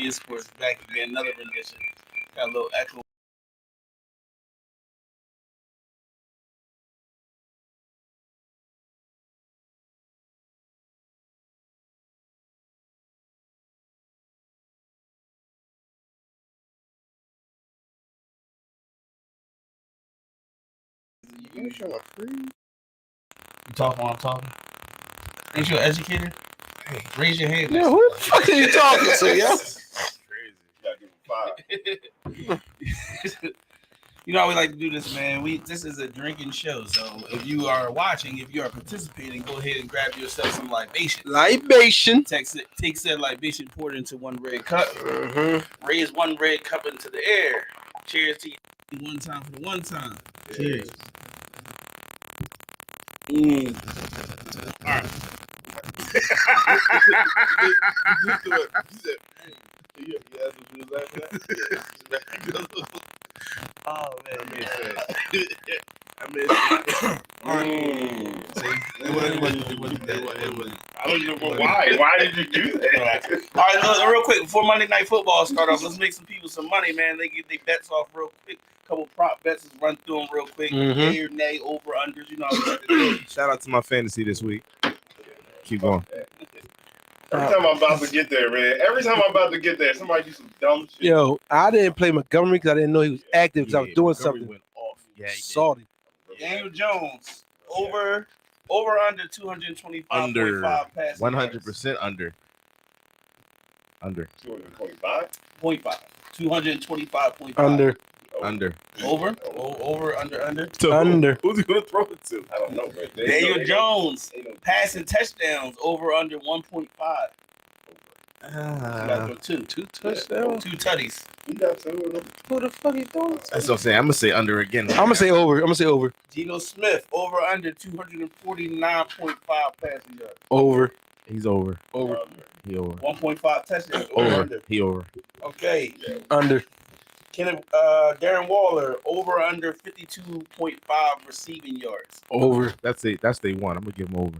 CBS Sports back again, another rendition. Got a little echo. You talking while I'm talking? Ain't you an educator? Hey, raise your hand. Yeah, who the fuck are you talking to, yo? That's crazy. You gotta give him 5. You know how we like to do this, man. This is a drinking show, so if you are watching, if you are participating, go ahead and grab yourself some libation. Take said libation, pour it into one red cup. Mm-hmm. Raise one red cup into the air. Cheers to you one time for the one time. Cheers. All right. Oh man, I mean, I don't even know why. Why did you do that? All right, look, real quick before Monday Night Football start off, let's make some people some money, man. They get their bets off real quick. Couple prop bets, let's run through them real quick. Yay or nay, over unders. You know how we like to do. Shout out to my fantasy this week. Keep going. Every time I'm about to get there, man. Every time I'm about to get there, somebody do some dumb shit. Yo, I didn't play Montgomery because I didn't know he was active because I was doing Montgomery something. went off. Yeah, he did. Salty. Daniel Jones over under 225.5 Under. passing 100% under. 225? 225.5. Under. Over, under. So Under. Who's he gonna throw it to? I don't know, man. Daniel Jones passing touchdowns over under 1.5. Two touchdowns. 2 tutties. You got 2 of them. Who the fuck you doing? That's what I'm saying. I'm gonna say under again. I'm gonna say over. Geno Smith over under 249.5 passing yards. Over. He's over. He over. 1.5 touchdowns. Over. Under. He over. Okay. Under. Darren Waller over under 52.5 receiving yards. Over. That's it. That's day one. I'm gonna give him over.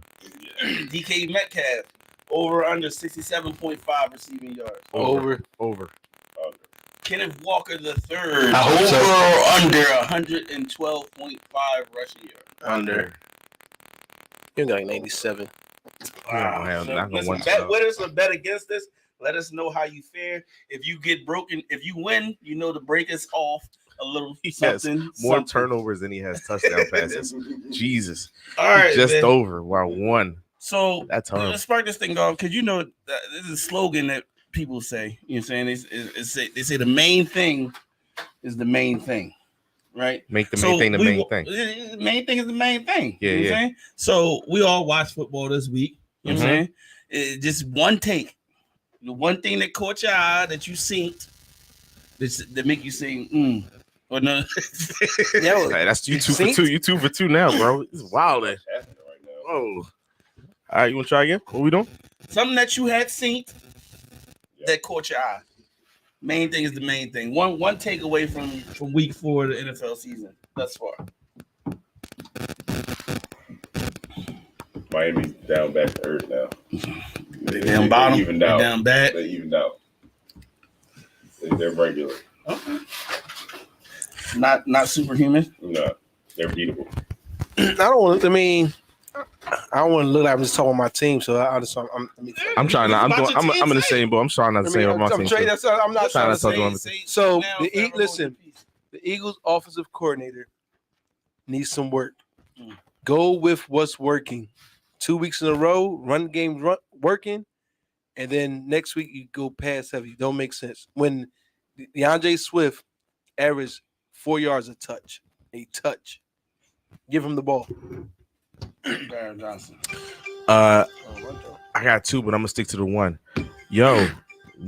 DK Metcalf over under 67.5 receiving yards. Over. Kenneth Walker the third I hope over so. under 112.5 rushing yards. Under. You're like 97. Wow. Listen, bet with us or bet against us. Let us know how you fare. If you get broken, if you win, you know the break is off a little something. Yes, more turnovers than he has touchdown passes. Jesus. All right, just man. over. Wow, 1. So that's hard. Let's spark this thing off because you know this is a slogan that people say. You know what I'm saying? They say the main thing is the main thing, right? Make the main thing the main thing. The main thing is the main thing. Yeah, you know what I'm saying? So we all watch football this week. You know what I'm saying? Just one take. The one thing that caught your eye that you seen that make you say, or no. Yeah, hey, that's you 2 for 2. You 2 for 2 now, bro. It's wild. Oh. All right, you want to try again? What we doing? Something that you had seen that caught your eye. Main thing is the main thing. One takeaway from week 4 of the NFL season thus far. Miami's down back to earth now. They down bottom. Even out. Down bad. They evened out. They're regular. Okay. Not superhuman. No, they're beatable. I don't want to look like I'm just talking about my team, so I'm trying not. I'm in the same boat. I'm trying not to say about my team. I'm not trying to say. So listen, the Eagles' offensive coordinator needs some work. Go with what's working. 2 weeks in a row, run game working, and then next week you go pass heavy. Don't make sense. When DeAndre Swift averaged 4 yards a touch. Give him the ball. Baron Johnson. I got 2, but I'm gonna stick to the 1. Yo,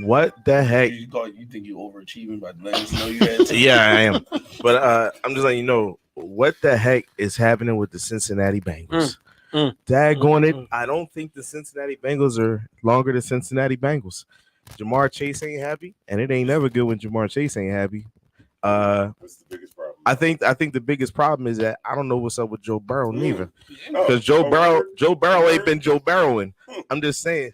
what the heck? You think you overachieving by letting us know you had 2? Yeah, I am. But I'm just letting you know what the heck is happening with the Cincinnati Bengals. Daggone it. I don't think the Cincinnati Bengals are longer the Cincinnati Bengals. Jamar Chase ain't happy, and it ain't never good when Jamar Chase ain't happy. What's the biggest problem? I think the biggest problem is that I don't know what's up with Joe Burrow neither. Because Joe Burrow ain't been Joe Burrowing. I'm just saying.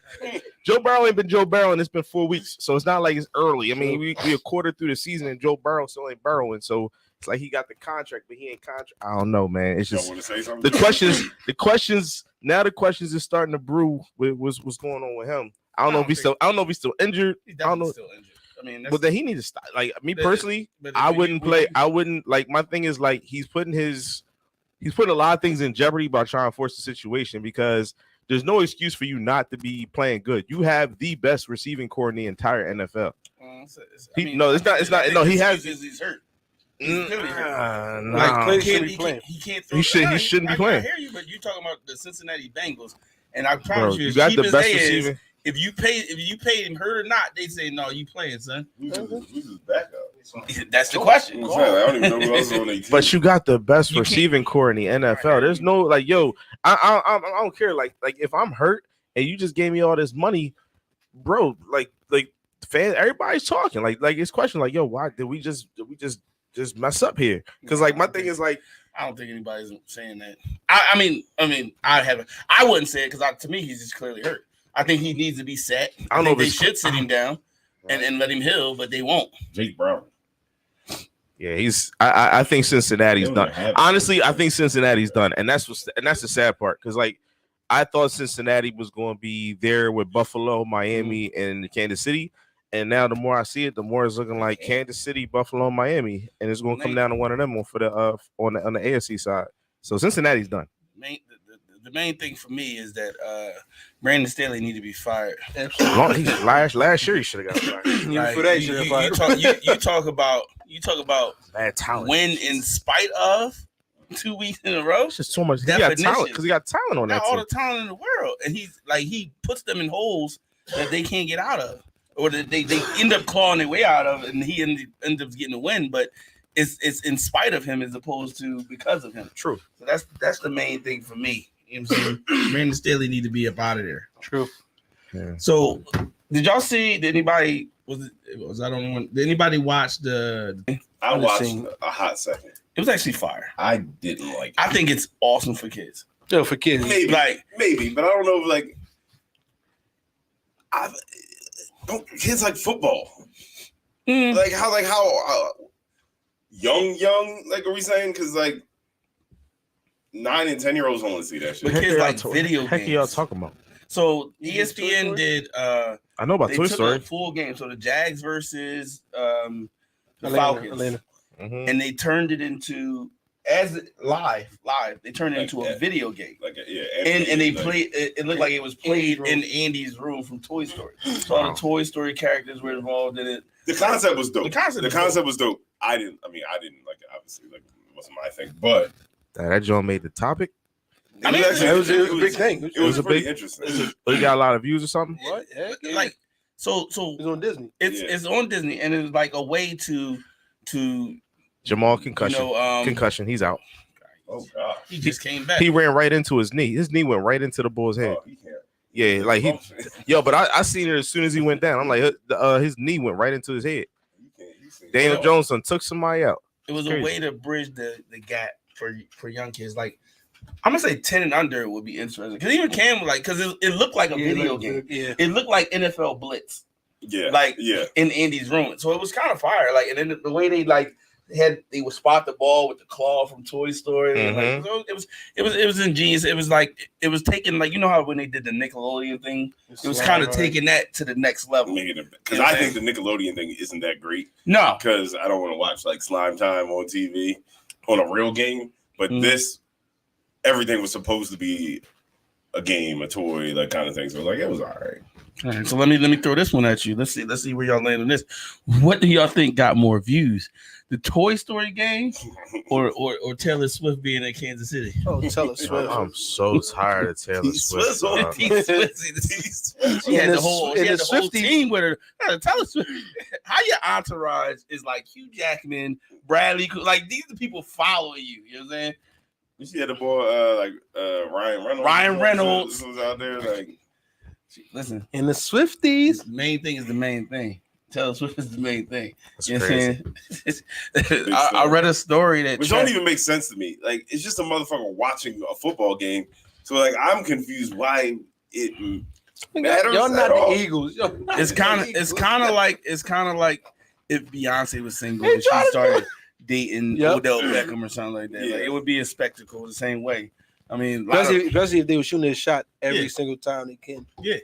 Joe Burrow ain't been Joe Burrow, and it's been 4 weeks, so it's not like it's early. I mean, we a quarter through the season, and Joe Burrow still ain't burrowing, so it's like he got the contract, but he ain't contract. I don't know, man. It's just the questions. Now the questions is starting to brew with what's going on with him. I don't know if he's still injured. He's I don't know. still injured. I mean, But then he needs to stop. Like me personally, I wouldn't play. I wouldn't like. My thing is like he's putting a lot of things in jeopardy by trying to force the situation because there's no excuse for you not to be playing good. You have the best receiving core in the entire NFL. It's not. No, he has. He's hurt. He can't throw. He shouldn't be playing. I hear you, but you're talking about the Cincinnati Bengals, and I promise you, you got the best receiving. If you paid him hurt or not, they say no, you playing, son. Who's his backup? That's the question. I don't even know who else is on their team. But you got the best receiving core in the NFL. There's no like, yo, I don't care. Like if I'm hurt and you just gave me all this money, bro, like fans, everybody's talking. Like it's question like, yo, why did we just mess up here? Because like my thing is like, I don't think anybody's saying that. I mean, I wouldn't say it because to me he's just clearly hurt. I think he needs to be set. I don't know if they should sit him down and let him heal, but they won't. Jake Brown. Yeah, I think Cincinnati's done. Honestly, I think Cincinnati's done, and that's the sad part because like I thought Cincinnati was going to be there with Buffalo, Miami, and Kansas City, and now the more I see it, the more it's looking like Kansas City, Buffalo, Miami, and it's going to come down to one of them for the on the AFC side. So Cincinnati's done. The main thing for me is that Brandon Staley need to be fired. Absolutely. Last year he should have got fired. You talk about bad talent. Win in spite of 2 weeks in a row. It's just so much. He got talent because he got talent on that. All the talent in the world, and he puts them in holes that they can't get out of, or that they end up clawing their way out of, and he ends up getting a win, but. It's in spite of him as opposed to because of him. True. So that's the main thing for me. You know what I'm saying? Brandon Staley need to be up out of there. True. Yeah. So did y'all see? Did anybody Did anybody watch the? I watched a hot second. It was actually fire. I didn't like it. I think it's awesome for kids. Yeah, for kids. Maybe, but I don't know if kids like football. Like how young, like are we saying? Because 9 and 10-year-olds don't want to see that shit. But kids like video games. Heck, y'all talking about? So ESPN did. I know about Toy Story. A full game. So the Jags versus the Falcons, and they turned it into live. They turned it into a video game. And they played. It looked like it was played in Andy's room from Toy Story. So all the Toy Story characters were involved in it. The concept was dope. The concept was dope. I didn't like it. Obviously, it wasn't my thing, but that John made the topic. It was a big thing. It was pretty interesting. It got a lot of views or something. What? Yeah. Like so. It's on Disney. It's on Disney, and it was like a way to Jamal concussion. Concussion. He's out. Oh God. He just came back. He ran right into his knee. His knee went right into the bull's head. He can't. Yeah, like but I seen it as soon as he went down. I'm like, his knee went right into his head. Daniel Jones took somebody out. It was a way to bridge the gap for young kids. Like I'm gonna say 10 and under would be interesting because even Cam because it looked like a video game. Yeah. It looked like NFL Blitz. Yeah. In Andy's room. So it was kind of fire. And then the way they would spot the ball with the claw from Toy Story. Mm-hmm. It was ingenious. It was it was taking how when they did the Nickelodeon thing, it was kind of taking that to the next level. Because I think the Nickelodeon thing isn't that great. No, because I don't want to watch Slime Time on TV on a real game. But everything was supposed to be a game, a toy, that kind of thing. So it was all right. All right, so let me throw this one at you. Let's see where y'all land on this. What do y'all think got more views? The Toy Story game or Taylor Swift being in Kansas City? Oh, Taylor Swift. I'm so tired of Taylor Swift. She had the whole team with her. Taylor Swift. How your entourage is Hugh Jackman, Bradley, these are the people following you. You know what I'm saying? You see the boy Ryan Reynolds. Ryan Reynolds was out there listen. And the Swifties. The main thing is the main thing. Taylor Swift is the main thing. That's you know crazy. What I'm saying? I read a story which don't even make sense to me. It's just a motherfucker watching a football game. So I'm confused why it matters Y'all not at all. the Eagles. It's kind of like if Beyonce was single and she started dating Odell Beckham or something like that. Yeah. Like, it would be a spectacle the same way. I mean, Especially if they were shooting a shot every single time they can. Yeah.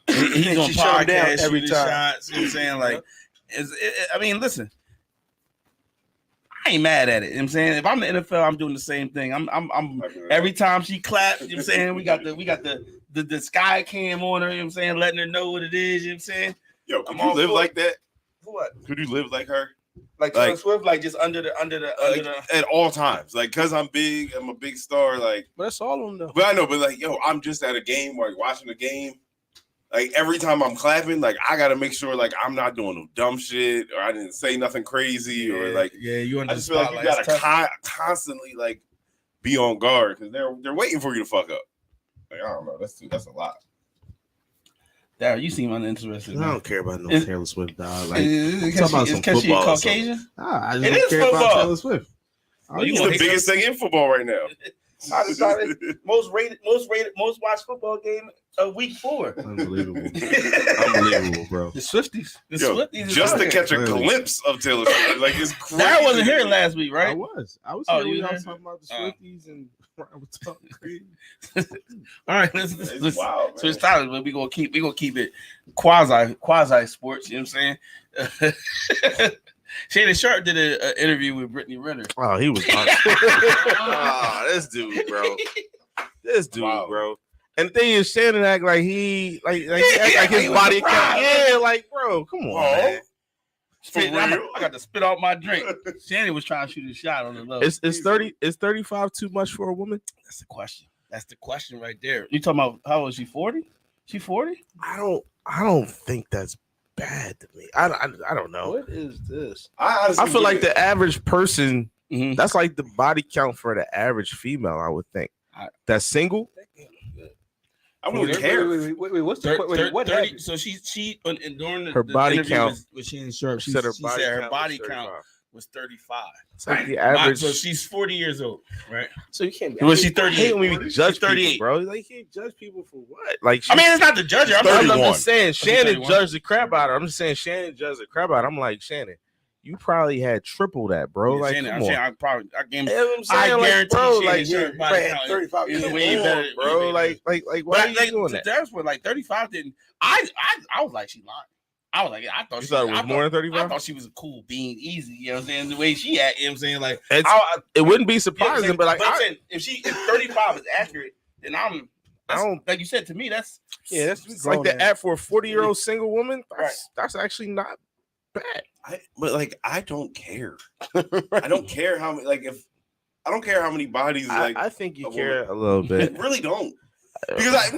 He's on She shut him down podcast every shooting time. shots. You know what I'm saying? Like, I mean, listen, I ain't mad at it. You know what I'm saying? If I'm the NFL, I'm doing the same thing. I'm every time she claps, you know what I'm saying? We got the sky cam on her, you know what I'm saying, letting her know what it is, you know what I'm saying? Yo, could you live like that? What? Could you live like her? Like Taylor Swift, like just under the At all times. Like, cause I'm big, I'm a big star, like, But that's all of them though. but I know, but like, yo, I'm just at a game, like watching a game. Like every time I'm clapping, like I gotta make sure like I'm not doing no dumb shit or I didn't say nothing crazy or like you I just feel like you gotta constantly like be on guard because they're waiting for you to fuck up. Like, I don't know, that's a lot. Darryl, you seem uninterested. I don't care about no Taylor Swift, dog. Like, Is talk about some because she's football or Caucasian? I just It don't is care football. about Taylor Swift. He's the biggest thing in football right now. I decided most watched football game of week 4. Unbelievable. Unbelievable, bro. The Swifties. Swifties Just to catch a glimpse of Taylor Swift, like it's crazy. That wasn't here last week, right? I was Oh, here when you y'all there? talking about the Swifties and I was talking crazy. All right, It's let's wild, switch man. topics, but we gonna keep it quasi sports. You know what I'm saying? Shannon Sharp did an interview with Brittany Renner. Oh, he was this dude, bro. This dude, Wow. bro. And the thing is, Shannon act like he act like his he was body surprised. count. Yeah, like, bro, come on, man. For real? I got to spit out my drink. Shannon was trying to shoot a shot on the low. Is 35 too much for a woman? That's the question. That's the question right there. You talking about how old is she? 40? She 40? I don't think that's bad to me. I don't know. What is this? I honestly I feel like believe- the average person, Mm-hmm. that's like the body count for the average female, I would think. That's single? I wouldn't care. Wait, what's the what 30, happened? so she during Her body interview count with Shannon Sharp, she said said her body was count 35. was 35. It's like the average. So she's 40 years old, right? So you can't be. Was she I 38? hate when we She's judge 38. people, bro. Like, you can't judge people for what? Like, I mean, it's not the judge. I'm I'm 31. just saying, Shannon 31. judged the crap out of her. I'm just saying, Shannon judged the crap out of her. I'm like, Shannon, you probably had triple that, bro. Yeah, Like, Shannon, come on. I You know what I'm saying? I Like, guarantee bro, Shannon like, Sharp body right, count 35 is years way old, better, bro. Like, why are you doing that? That's what, like 35 didn't. I was like, she lied. I was like, I thought You she thought it was more than I 35? thought she was a cool bean, easy. You know what I'm saying? The way she act, you know what I'm saying? Like, It wouldn't be you know what I'm surprising, saying? but like, I'm saying, if 35 is accurate, then I don't like you said to me, that's it's like the app for a 40-year-old single woman. That's actually not bad. But like, I don't care. I don't care how many. Like, if I don't care how many bodies. Like, I think you a care woman. a little I bit. really don't. Because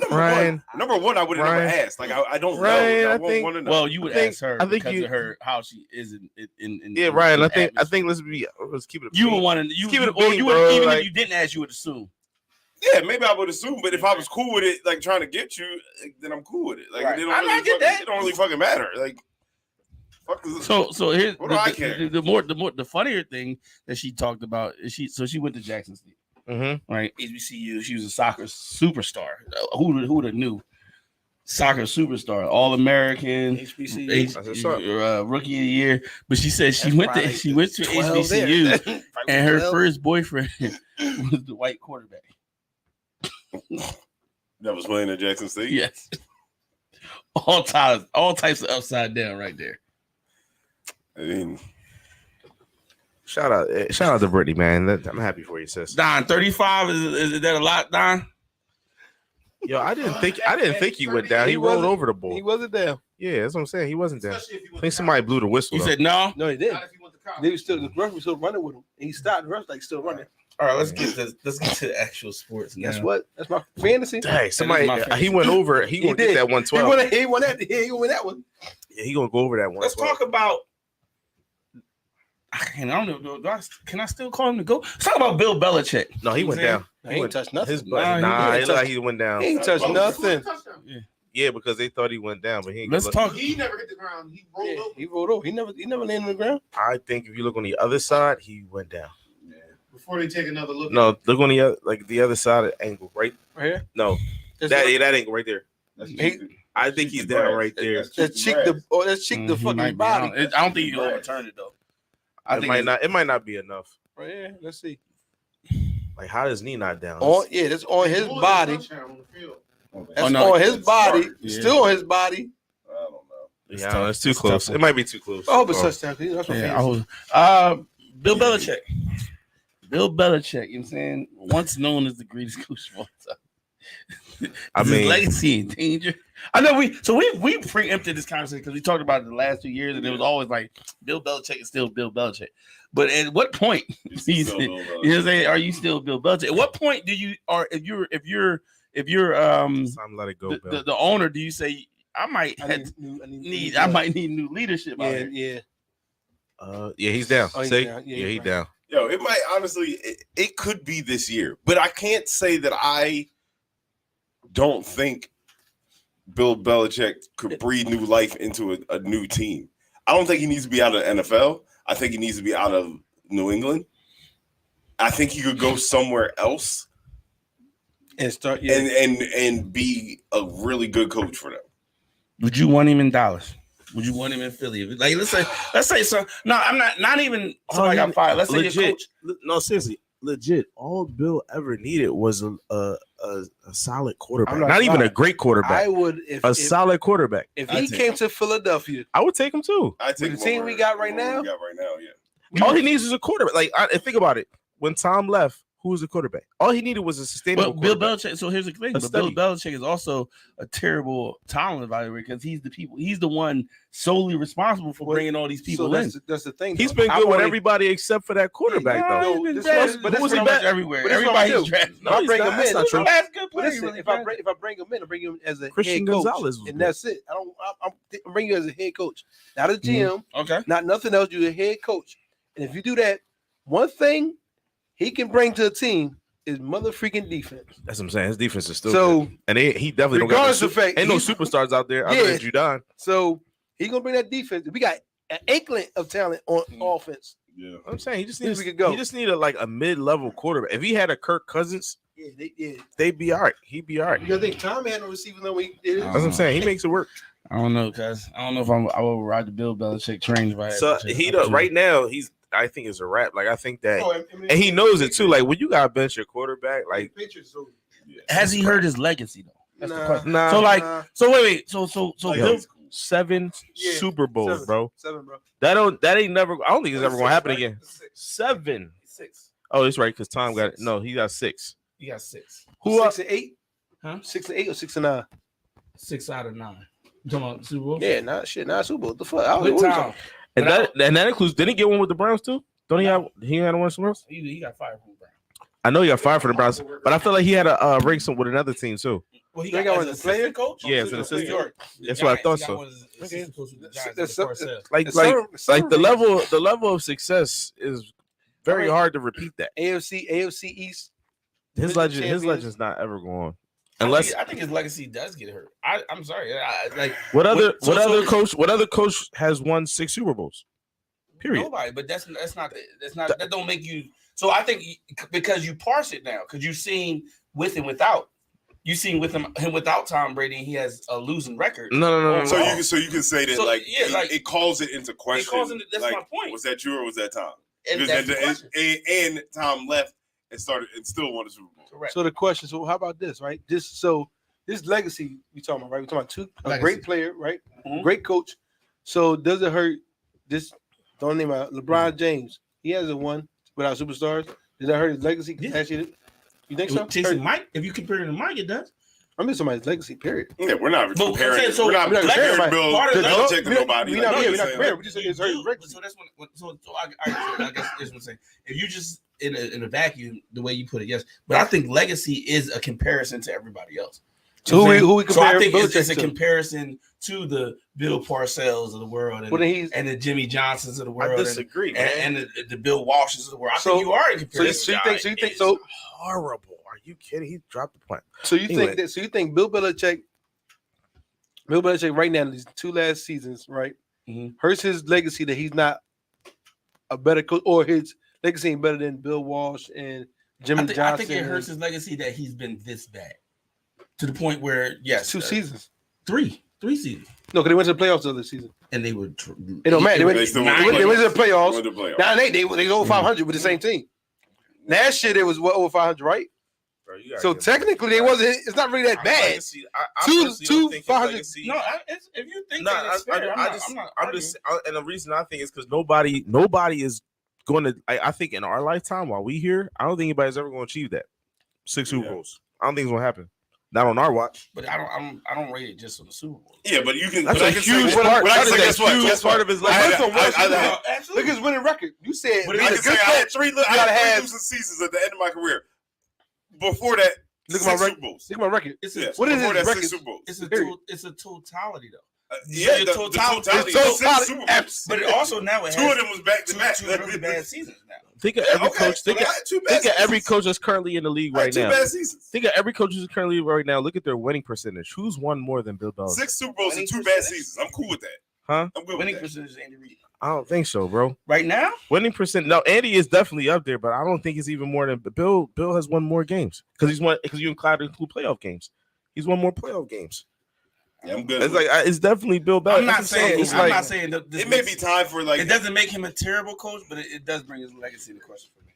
number one, I would have never asked. Like, I don't Ryan, know. I I think- want to know. well, you would think- ask her I think because you- of her how she is in Yeah, Ryan. I think atmosphere. let's keep it. You would want to. You keep it a or bean, you bro, would even like- if you didn't ask, you would assume. Yeah, maybe I would assume, but if I was cool with it, like trying to get you, then I'm cool with it. Like, Right. it don't I really get that. It don't really fucking matter. Like, fuck is So here's What do I care? the funnier thing that she talked about is she went to Jackson State, Mm-hmm. right? HBCU. She was a soccer superstar. Who would have knew? Soccer superstar, All American, HBCU. That's what's up. Rookie of the year. But she said she went to HBCU, and her first boyfriend was the white quarterback. that was playing at Jackson State. Yes, all types of upside down right there. I mean, Shout out to Brittany, man. I'm happy for you, sis. Don, 35 is that a lot, Don? Yo, I didn't think he went down. He rolled over the ball. He wasn't there. Yeah, that's what I'm saying. He wasn't down. I think somebody blew the whistle. You though. said no. No, he didn't. They was still the ref was still running with him, and he stopped. The ref like still running. All right, let's get to the actual sports. Guess now. what? That's my fantasy. Hey, somebody my fantasy. he went over. He gonna get did. that He 112. He won that. He won that one. Yeah, he gonna go over that 112. Let's talk about. I don't know. Can I still call him the GOAT? Let's talk about Bill Belichick. No, he went down. He ain't touched nothing. His butt. Nah, he Nah, didn't it looked like he went down. He ain't touched nothing. Yeah, because they thought he went down, but he ain't. Let's talk. He never hit the ground. He rolled Yeah, over. he rolled over. He never landed on the ground. I think if you look on the other side, he went down. Before they take another look. No, look on the other, like the other side of the angle, right? Right here. No, that angle right there. I think he's down right there. Let's check the fucking body. I don't think he's gonna overturn it though. It might not be enough. Right here, let's see. Like, how is knee not down? That's on his body. That's no, on his body. Yeah. Still on his body. I don't know. Yeah, it's too close. tough. It might be too close. I hope it's touchdown. That's what Bill Belichick. Bill Belichick, you know what I'm saying? Once known as the greatest coach of all time. I mean, his legacy in danger. I know we preempted this conversation because we talked about it the last 2 years, and it was always like Bill Belichick is still Bill Belichick. But at what point you know what I'm saying, are you still Bill Belichick? At what point do you if you're time let it go, Bill. the owner, do you say I might need new leadership? Yeah. Yeah, he's down. Oh, he's See? down. Yeah, Yeah, he's he's right. down. Yo, it might honestly, it could be this year, but I can't say that I don't think Bill Belichick could breathe new life into a new team. I don't think he needs to be out of the NFL. I think he needs to be out of New England. I think he could go somewhere else And start and be a really good coach for them. Would you want him in Dallas? Would you want him in Philly? Like let's say so. No, I'm not even somebody got fired. Let's say your coach. No, seriously, legit. All Bill ever needed was a solid quarterback. I'm Not not even lying. a great quarterback. I would if Solid quarterback. if I'd he take came him. to Philadelphia. I would take him too. I take With the team we got right now? Yeah. All he needs is a quarterback. Like, think about it. When Tom left, who was the quarterback? All he needed was a sustainable Well, Bill quarterback. Belichick. So here's the thing. A But Bill study. Belichick is also a terrible talent evaluator because he's the one solely responsible for bringing all these people in. That's the thing. He's though. been I good with wanna- everybody except for that quarterback, No, though. he's been this bad. was- but this Who was was he what I'm- bad everywhere? but this is what I'm Everybody's gonna drafting. If I bring him that's in, not true. That's good But player. listen, Really if I bring him in, I bring him as a Christian head coach, Gonzalez was and good. that's it. I'm bringing you as a head coach, not a GM, Okay. not nothing else. You're a head coach, and if you do that, one thing he can bring to a team is motherfucking defense. That's what I'm saying. His defense is still So good. And he definitely don't got regardless no, of the fact, ain't no he's- superstars out there other than Judon. so he gonna bring that defense. We got an inkling of talent on offense. Yeah. I'm saying he just Yes, needs we could go. he just need a mid-level quarterback. If he had a Kirk Cousins, Yeah. they'd be all right. He'd be all right. Because I think Tom had no receivers when we did it. That's what I'm saying. He makes it work. I don't know, cuz I don't know if I will ride the Bill Belichick train right. So right now I think it's a wrap. Like I think that, Oh, I mean, and he knows it too. Like when you got to bench your quarterback, like Patriots, so- Has he heard his legacy though? That's the question. nah. So like, Nah. so wait. So Yo, Bill, 7 Yeah, Super Bowls, 7, bro. 7, bro. That ain't never. I don't think it's ever gonna happen again. 7. 6. Oh, that's right. Because Tom got it. No, he got 6. You got 6. Who 6 and 8? Huh? 6 and 8 or 6 and 9? 6 out of 9. You talking about Super Bowl? Yeah, not Super Bowl. The fuck? I With was Tom. And But that includes. Didn't he get one with the Browns too? Don't he have? He had one somewhere else. He got fired from the Browns. I know he got fired for the Browns, but I feel like he had a ring some with another team too. Well, he They got got as one an as a player? assistant coach. Yeah, as an assistant. New York. That's what I thought He got so. one as an assistant coach with the Giants That's before Seth. Like the level of success is very hard to repeat that. AFC East. His champions. legend's not ever going Unless unless I think his legacy does get hurt. I'm sorry. what other so- what other coach has won 6 Super Bowls? Period. Nobody, but that's not that don't make you. So I think because you parse it now, because you've seen with and without. You seen with him without Tom Brady, he has a losing record. No. So you can say that So, yeah, like- it calls it into question. that's like, my point. Was that you or was that Tom? And Because that's the question. and Tom left and still won the Super Bowl. Correct. So the question, so how about this, right? This legacy we talking about, right? We're talking about a Legacy. great player, right? Mhm. Great coach. So does it hurt this? Don't name out LeBron James. He hasn't won without superstars. Does that hurt his legacy? Yeah. Actually, you think so? Chasing Mike, if you compare it to Mike, it does. I mean, somebody's legacy. Period. Yeah, we're not But I'm comparing. saying, so we're not we're not comparing comparing Bill part of the- Belichick to nobody. we're Like, not you comparing. saying, We just say it's hurt his legacy. So that's what. So I guess this would say if you just in a vacuum, the way you put it, yes. But I think legacy is a comparison to everybody else. So who we So I compare think it's Belichick a to? comparison to the Bill Parcells of the world and, Well, then he's and the Jimmy Johnsons of the I world disagree, man. and the Bill Walshes of the world. I So- think you are in so comparison. you think so? Horrible. Are you kidding? He dropped the point. So you Anyway. think that? So you think Bill Belichick right now in these 2 last seasons, right, Mhm. hurts his legacy that he's not a better coach, or his legacy ain't better than Bill Walsh and Jimmy I Johnson? think it hurts his legacy that he's been this bad to the point where yes, 2 seasons. Three seasons, No, because they went to the playoffs the other season. and they were. It don't matter. They went to still the playoffs. went to playoffs. Now they go 500 with the same team. Last year they was over 500, right? Bro, you gotta So give technically they wasn't. It's not really that bad. Legacy, I Two- personally two don't think his 500 legacy- No, if you think No, that it's fair, I'm just, and the reason I think is because nobody is going to. I think in our lifetime, while we here, I don't think anybody's ever going to achieve that 6 Super Bowls. I don't think it's going to happen. Not on our watch. But I don't rate it just on the Super Bowl. Yeah, but you can. That's but a I can huge say, part. But I can say, That's guess a what? huge Guess part what? of his I had- legacy. Look at his winning record. You said But being I a can say good I had coach. three gotta have- losing seasons at the end of my career. Before that, Look at 6 my Super record. Bowls. Look at my record. It's Yeah, What is before his that, record? 6 Super Bowls. it's a totality though. Yeah, your the totality- totality. the Six totality- Super Bowls. But it also now it Two has of them was back to back. two really bad seasons now. Think of every Okay, coach. so Think they of had two bad every seasons. coach that's currently in the league They had right two now. bad seasons. Think of every coach who's currently in the league right now. Look at their winning percentage. Who's won more than Bill Belichick? 6 Super Bowls and Winning 2 bad percentage? seasons. I'm cool with that. Huh? I'm good Winning with that. percentage is Andy Reid. I don't think so, bro. Right now, Winning percent. No, Andy is definitely up there, but I don't think it's even more than Bill. Bill has won more games because you include playoff games. He's won more playoff games. Yeah, I'm good. It's like it's definitely Bill Belichick. I'm not That's what saying. It's I'm like, not saying that this It may be time for like. It doesn't make him a terrible coach, but it does bring his legacy into question for me.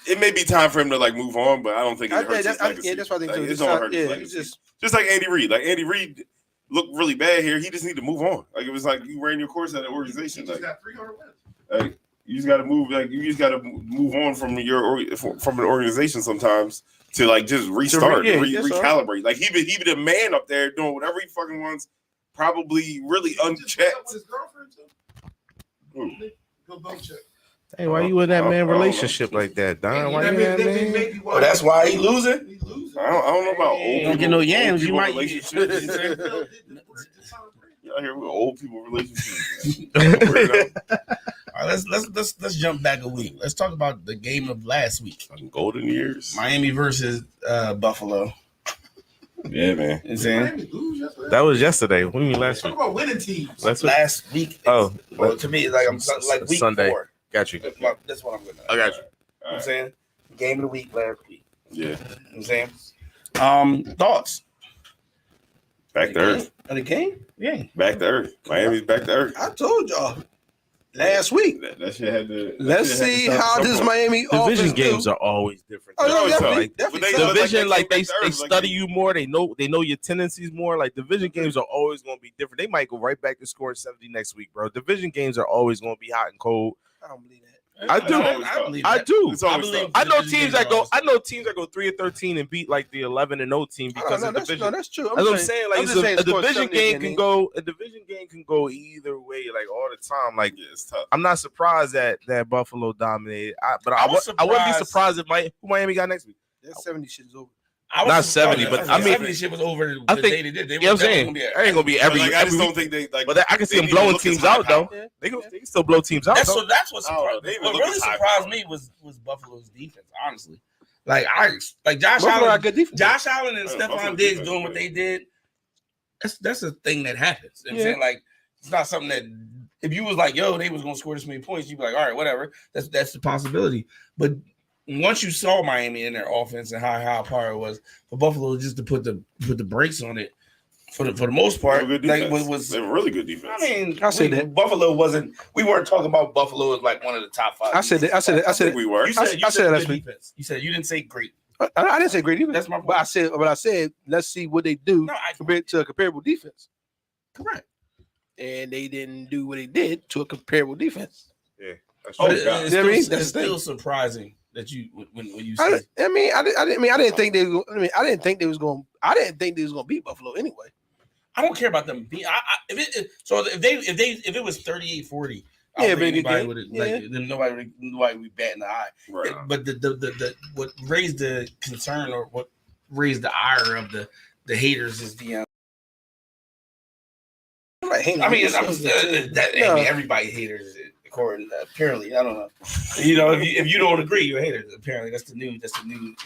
It may be time for him to like move on, but I don't think it hurts his legacy. Yeah, that's what I think Like, too. it It's don't not- hurt his yeah, legacy. it's Just like Andy Reid. Like Andy Reid looked really bad here. He just need to move on. Like it was like you ran your course at an organization. He just Like, got 300 wins. like you just got to move. Like you just got to move on from from an organization sometimes to like just restart, yeah, that's all. recalibrate. Like he be the man up there doing whatever he fucking wants. Probably really Just broke up unchecked. with his girlfriend too. Who? Bill Belichick. hey, why you in that man relationship like that, Don? Why you in that man? Oh, that's why he losing? He's losing. I don't know about old You people. don't get no old yams, you people might- relationships. Bill did the work to Tom Brady. You out here with old people relationships. All right, let's jump back a week. Let's talk about the game of last week. Fucking golden years. Miami versus Buffalo. Yeah, man. You know what I'm saying? Miami lose yesterday. That was yesterday. What do you mean last Talk week? about winning teams. Last week. Oh, Well, to me, it's like I'm like week Sunday. 4. Got you. That's what I'm going to. I got you. You know what I'm saying? Game of the week last week. Yeah. You know what I'm saying? Thoughts? Back to earth. Of the game? Yeah. Back to earth. Miami's back to earth. I told y'all last week. That shit had to. Let's see how this Miami Division offense games do. are always different. Oh, no, Always definitely, so. definitely. But they- So, Division, like, like they they back to earth, like study they- you more. They know your tendencies more. Like division games are always going to be different. They might go right back to scoring 70 next week, bro. Division games are always going to be hot and cold. I don't believe that. I do. I believe I that. do. It's always believe tough. I know division teams games that go. are I know teams that go 3-13 and beat like the 11-0 team because of division. that's true. That's what I'm saying. Like I'm just saying a score division 70 game again, can ain't go. A division game can go either way, like all the time. Like Yeah, it's tough. I'm not surprised that Buffalo dominated. But I I was wouldn't be surprised- surprised if who Miami got next week. That 70 shit is over. I was Not surprised 70, but that I mean- 70 shit was over I the think- day they did. They You know what I'm that was saying? gonna be There ain't gonna be every But, like, I just every don't week. think they like. But I can see they them need to blowing look as teams high out though. power. They can still blow teams out That's though. what I don't know. They even what look really as high surprised power. me was Buffalo's defense, honestly. Like Josh Buffalo Allen, got good defense. Josh Allen and Yeah, Stephon Buffalo Diggs defense, doing what they did. That's a thing that happens. You know what I'm saying? Like it's not something that if you was like, yo, they was gonna score this many points, you'd be like, all right, whatever. That's the possibility. But once you saw Miami in their offense and how high power it was for Buffalo just to put the brakes on it for the most They part, were good like defense. They were really good defense. I mean, I said that. Buffalo wasn't. We weren't talking about Buffalo as like one of the top 5. I said that. I said that. I I said think we were. You said, I said good last week. defense. You said you didn't say great. I didn't say great defense. That's my point. But I said let's see what they do No, I compared to a comparable defense. correct. And they didn't do what they did to a comparable defense. That's But true. it's, God. it's You know what I mean? still, That's it's the thing. still surprising that you when you I say didn't think they. I didn't think they was going. I didn't think they was going to beat Buffalo anyway. I don't care about them being. If it was 38-40, I Yeah, don't think but anybody again, would yeah. like then nobody would be batting the eye. Right. But the what raised the concern or what raised the ire of the haters is the. I mean, everybody haters it. According apparently, I don't know. If you don't agree, you're haters. Apparently, that's the new.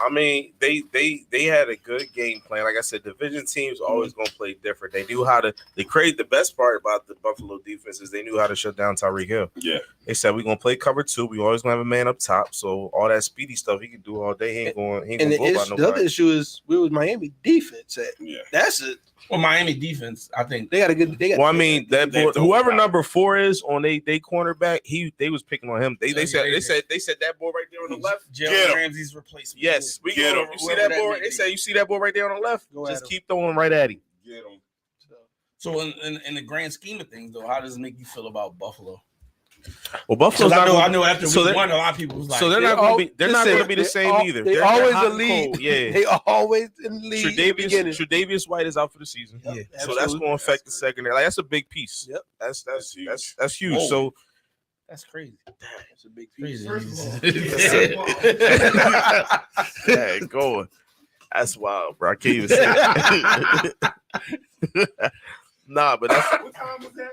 I mean, they had a good game plan. Like I said, division teams always gonna play different. They knew how to. They created the best part about the Buffalo defense is they knew how to shut down Tyreek Hill. Yeah. They said we're gonna play cover 2. We always gonna have a man up top. So all that speedy stuff he can do all day. He ain't And gonna go by the other nobody. issue is where was Miami defense at? Yeah. That's it. Well, Miami defense, I think They got a good. They got. Well, I mean, that They boy, both whoever got- number 4 is on they cornerback, they was picking on him. They Yeah, said they did. that boy right there on the left. Get Jalen him. Ramsey's replacement. Yes, we Get go. him. You see Whoever that that boy? may They be. say you see that boy right there on the left. Go Just at him. keep throwing right at him. Get him. So in the grand scheme of things, though, how does it make you feel about Buffalo? Well, Buffalo's Because not. I know after so week they're- one, a lot of people was like, so they're not all- going to be. They're not listen, going to be the they same all- either. they They're always hot the and lead. cold. Yeah. They always in the lead. in the beginning. Tre'Davious White is out for the season. Yep, So that's absolutely. going to affect the secondary. Like that's a big piece. Yep. That's huge. That's huge. Whoa. So that's crazy. It's a big Crazy. piece. yeah, going. That's wild, bro. I can't even say it. Nah, but that's What time was that?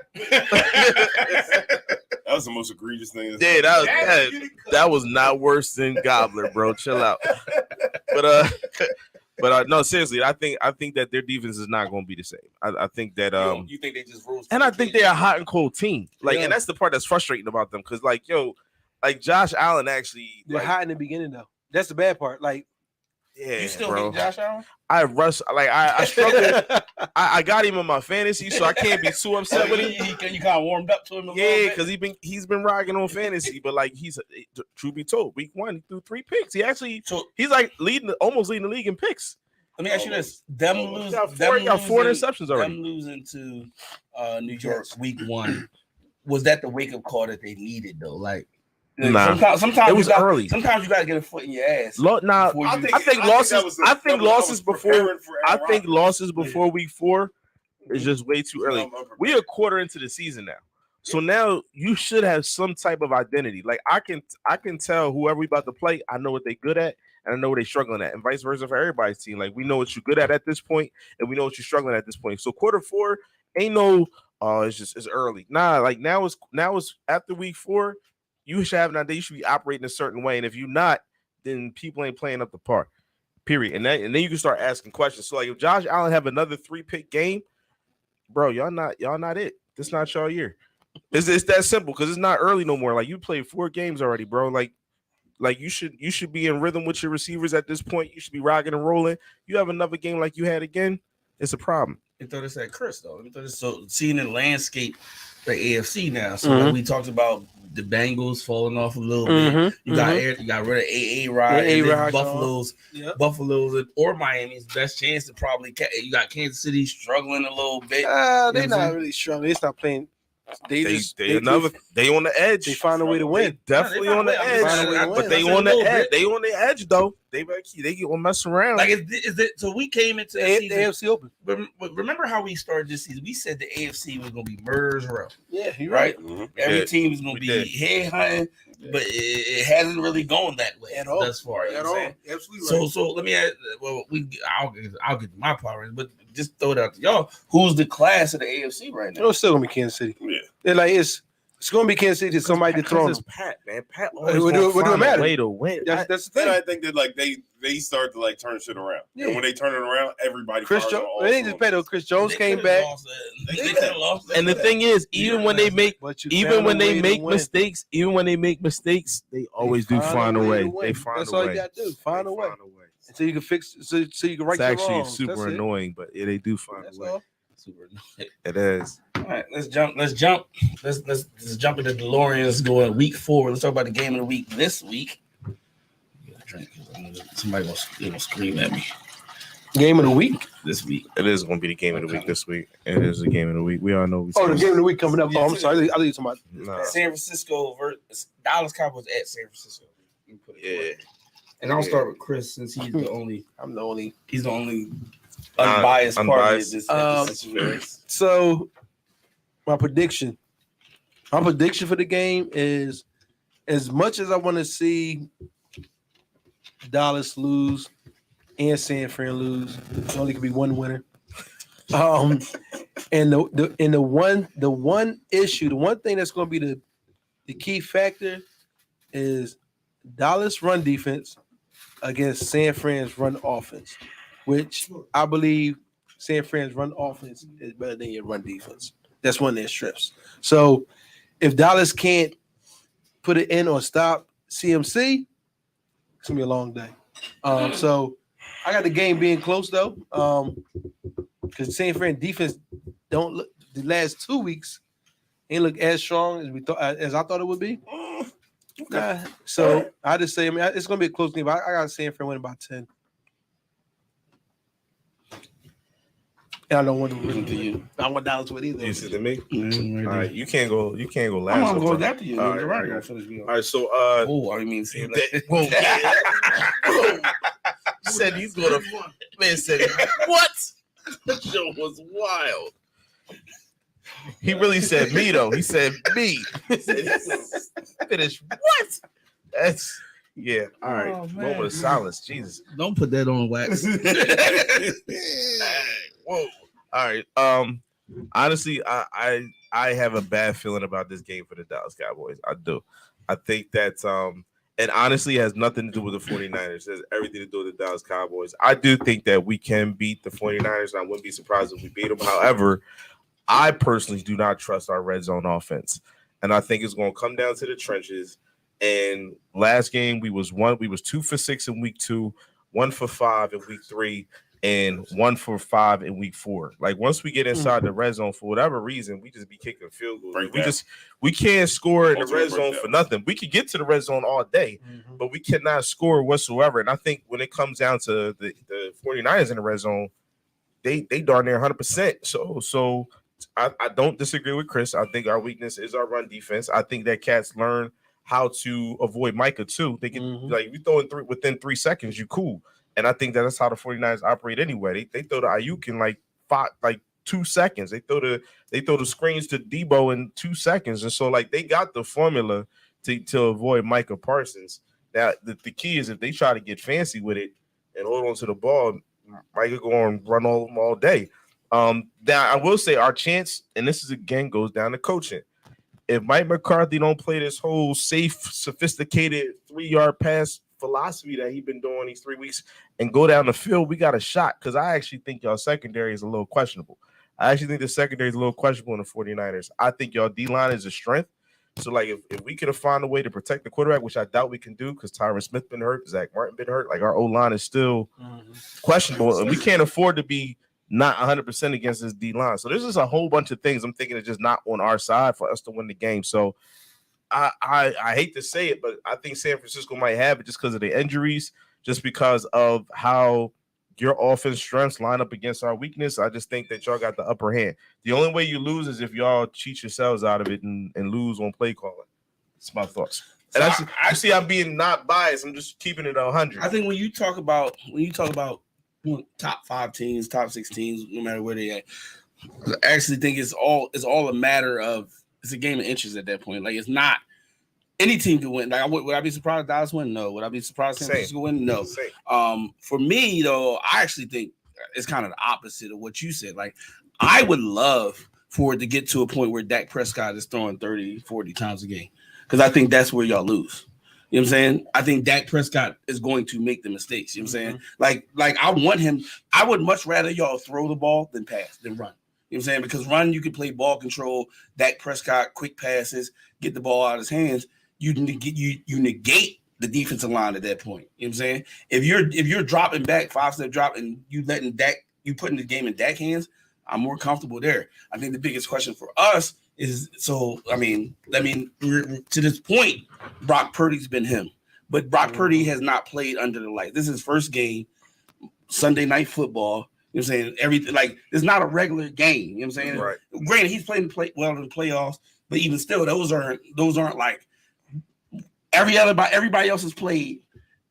That was the most egregious thing. yeah, that was not worse than Gobbler, bro. Chill out. But no, seriously, I think that their defense is not going to be the same. I think that you think they just rose? and I think they're a hot and cold team. Like, Yeah. and that's the part that's frustrating about them because, like, like Josh Allen actually, They're like, hot in the beginning though. That's the bad part. Like yeah, You still bro. hate Josh Allen? I rush like I struggle. I got him in my fantasy, so I can't be too upset with him. You kind of warmed up to him a little Yeah, bit? because he's been rocking on fantasy, but like truth be told, week 1 he threw 3 picks. He's like almost leading the league in picks. Let me ask you this: them He losing, got four interceptions already. them losing to New York week 1, was that the wake up call that they needed though? Like, Nah. sometimes It was early. Sometimes you got to get a foot in your ass. Now before you- I think losses. I think losses before. I think lost. losses before week 4 is just way too early. We're a quarter into the season now. So now you should have some type of identity. Like I can tell whoever we about to play, I know what they're good at and I know what they're struggling at, and vice versa for everybody's team. Like we know what you're good at this point, and we know what you're struggling at this point. So quarter 4 ain't no it's early. Nah, like now it's after week 4, you should have an idea. You should be operating a certain way, and if you're not, then people ain't playing up the par. Period. And then you can start asking questions. So like if Josh Allen have another 3-pick game, bro, y'all not it. This not y'all year. It's that simple because it's not early no more. Like you played 4 games already, bro. Like you should be in rhythm with your receivers at this point. You should be rocking and rolling. You have another game like you had again, it's a problem. Let me throw this at Chris though. So seeing the landscape, the AFC now. So like we talked about the Bengals falling off a little bit. You got rid of AA Rod. Yeah, And then A-Rod, Buffalo's or Miami's best chance to probably. You got Kansas City struggling a little bit. they're not really strong. They stop playing. They on the edge. They find a way to win. They definitely No, on the they edge, find a way to win. but they That's on a the little edge. bit. They on the edge though. They gonna mess around. Like is it? So we came into the The season. AFC open. Remember how we started this season? We said the AFC was going to be murder's row, Yeah, you're right? right. Every did. team is going to We be did. head hunting, but it hasn't really gone that way At all. thus far. You know At what I'm all. saying? Absolutely. So let me add. Well, I'll get my power, but just throw it out to y'all. Who's the class of the AFC right now? It's still gonna be Kansas City. Yeah. They're like it's going to be Kansas City to somebody to throw them. It's Pat, man. Pat What always do it gonna find a matter? way to win. That's the Then thing. I think that like they start to like turn shit around. Yeah. And when they turn it around, everybody Chris fires Jones. on all It ain't just bad though. Chris Jones They came could've back. lost that. They could have lost that. And the thing is, even when they make But you even found when a they way to make win. mistakes, they always do find a way. to win. They find That's a all way. you gotta do. Find They a way. find a way. So you can fix. So you can right It's your actually wrongs. super That's it. annoying, but yeah, they do find That's a way. all. Super. It is. All right, let's jump. Let's jump into the DeLorean. Let's go in week 4. Let's talk about the game of the week this week. Get a drink. Somebody gonna scream at me Game of the week. this week. It is going to be the game of the week this week. It is the game of the week. We all know. Oh, the game of the week coming up. Oh, I'm sorry. I thought you were talking about. Nah. San Francisco versus Dallas Cowboys at San Francisco. Let me put it Yeah. away. And I'll start with Chris since he's the only unbiased part of Unbiased. this situation. So, my prediction for the game is, as much as I want to see Dallas lose and San Fran lose, there only could be one winner. And the one issue, the one thing that's going to be the key factor is Dallas run defense against San Fran's run offense, which I believe San Fran's run offense is better than your run defense. That's one of their strips. So if Dallas can't put it in or stop CMC, it's gonna be a long day. So I got the game being close though. because San Fran defense don't look the last 2 weeks ain't look as strong as we thought as I thought it would be. Nah, so I just say, I mean, it's gonna be a close game. But I got San Fran winning by 10. And I don't want to listen to you. I want Dallas with either. You see to me? Mm-hmm. All right, you can't go last. I'm going after you. All You're right, right. all right. Finish me off. All right, so Oh, I mean, see, whoa, said he's gonna man said what? That show was wild. He really said me though. He said me. He said he's finished. What? That's yeah. All right. Oh, man. Moment of silence. Jesus. don't put that on wax. Whoa. All right. Honestly, I have a bad feeling about this game for the Dallas Cowboys. I do. I think that and honestly it has nothing to do with the 49ers. It has everything to do with the Dallas Cowboys. I do think that we can beat the 49ers, and I wouldn't be surprised if we beat them. However, I personally do not trust our red zone offense. And I think it's going to come down to the trenches. And last game we was 2 for 6 in week 2, 1 for 5 in week 3, and 1 for 5 in week 4. Like once we get inside the red zone, for whatever reason, we just be kicking field goals. We can't score in the red zone for nothing. We could get to the red zone all day, but we cannot score whatsoever. And I think when it comes down to the 49ers in the red zone, they darn near 100%. So I don't disagree with Chris. I think our weakness is our run defense. I think that cats learn how to avoid Micah too. They can like you throw in within 3 seconds, you cool. And I think that's how the 49ers operate anyway. They throw the Ayuk in like 2 seconds. They throw the screens to Debo in 2 seconds. And so like they got the formula to avoid Micah Parsons. Now the key is if they try to get fancy with it and hold on to the ball, Micah go and run all day. Now I will say our chance, and this is again goes down to coaching. If Mike McCarthy don't play this whole safe, sophisticated 3-yard pass philosophy that he's been doing these 3 weeks and go down the field, we got a shot. Because I actually think y'all secondary is a little questionable. I actually think the secondary is a little questionable in the 49ers. I think y'all D-line is a strength. So, like, if we could have found a way to protect the quarterback, which I doubt we can do because Tyron Smith been hurt, Zach Martin been hurt, like our O-line is still questionable. And we can't afford to be not 100% against this D-line. So there's just a whole bunch of things I'm thinking are just not on our side for us to win the game. So I hate to say it, but I think San Francisco might have it just because of the injuries, just because of how your offense strengths line up against our weakness. I just think that y'all got the upper hand. The only way you lose is if y'all cheat yourselves out of it and lose on play calling. That's my thoughts. And So I see I'm being not biased. I'm just keeping it 100. I think when you talk about top 5 teams, top 6 teams, no matter where they at, I actually think it's all a matter of it's a game of inches at that point. Like it's not any team can win. Like would I be surprised if Dallas win? No. Would I be surprised if San Francisco win? No. For me though, I actually think it's kind of the opposite of what you said. Like I would love for it to get to a point where Dak Prescott is throwing 30, 40 times a game. Because I think that's where y'all lose. You know what I'm saying? I think Dak Prescott is going to make the mistakes. You know what I'm saying? Like I want him. I would much rather y'all throw the ball than pass, than run. You know what I'm saying? Because run, you can play ball control. Dak Prescott, quick passes, get the ball out of his hands. You negate the defensive line at that point. You know what I'm saying? If you're dropping back, 5-step drop, and you letting Dak, you putting the game in Dak hands, I'm more comfortable there. I think the biggest question for us is to this point, Brock Purdy's been him, but Brock Purdy has not played under the light. This is his first game, Sunday Night Football. You know what I'm saying? Everything like it's not a regular game. You know what I'm saying? Right. Granted, he's playing well in the playoffs, but even still, those aren't like everybody else has played.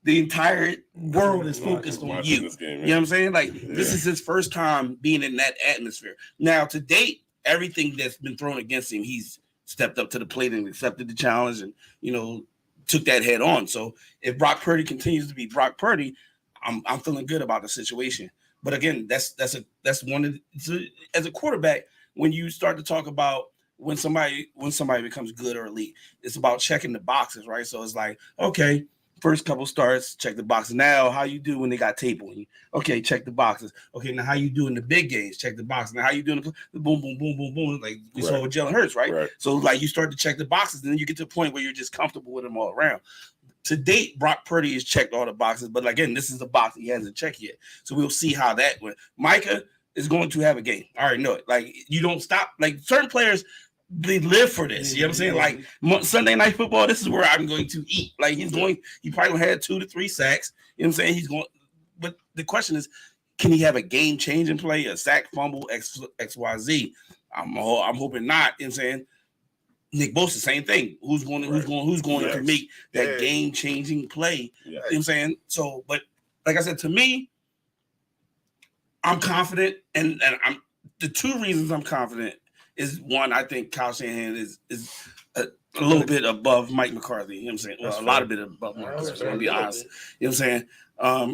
The entire world is focused on you. This game, you know what I'm saying? Like this is his first time being in that atmosphere. Now, to date, everything that's been thrown against him, he's stepped up to the plate and accepted the challenge and, took that head on. So if Brock Purdy continues to be Brock Purdy, I'm feeling good about the situation. But again, that's one of as a quarterback, when you start to talk about when somebody becomes good or elite, it's about checking the boxes, right? So it's like, okay, first couple starts, check the boxes. Now, how you do when they got tape on you? Okay, check the boxes. Okay, now how you do in the big games? Check the boxes. Now how you doing the boom, boom, boom, boom, boom, like we saw with Jalen Hurts, right? So like you start to check the boxes, and then you get to a point where you're just comfortable with them all around. To date, Brock Purdy has checked all the boxes, but again, this is the box he hasn't checked yet. So we'll see how that went. Micah is going to have a game. I already know it. Like, you don't stop. Like, certain players, they live for this. You know what I'm saying? Like, Sunday Night Football, this is where I'm going to eat. Like, he probably going to have 2 to 3 sacks. You know what I'm saying? He's going, but the question is, can he have a game-changing play, a sack, fumble, XYZ? I'm hoping not. You know what I'm saying? Nick Bosa, same thing. Who's going to make that game-changing play? Yeah. You know what I'm saying? So, but like I said, to me, I'm confident, and I'm the 2 reasons I'm confident is, one, I think Kyle Shanahan is a little bit above Mike McCarthy. You know what I'm saying? Well, a lot of bit above Mike McCarthy, to be honest. You know what I'm saying?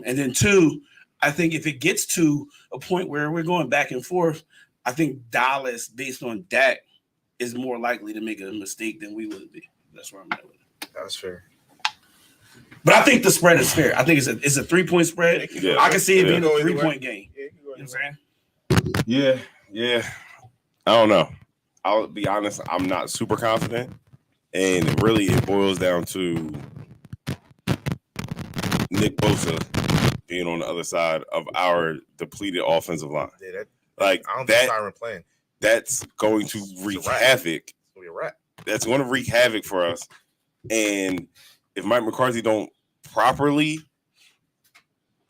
And then 2, I think if it gets to a point where we're going back and forth, I think Dallas, based on Dak, is more likely to make a mistake than we would be. That's where I'm at with it. That's fair. But I think the spread is fair. I think it's a 3-point spread. Yeah. I can see it being a 3-point game. You know what I'm saying? Yeah. I don't know. I'll be honest, I'm not super confident. And really, it boils down to Nick Bosa being on the other side of our depleted offensive line. Yeah, I don't think Tyron playing. That's going to wreak havoc. That's going to wreak havoc for us. And if Mike McCarthy don't properly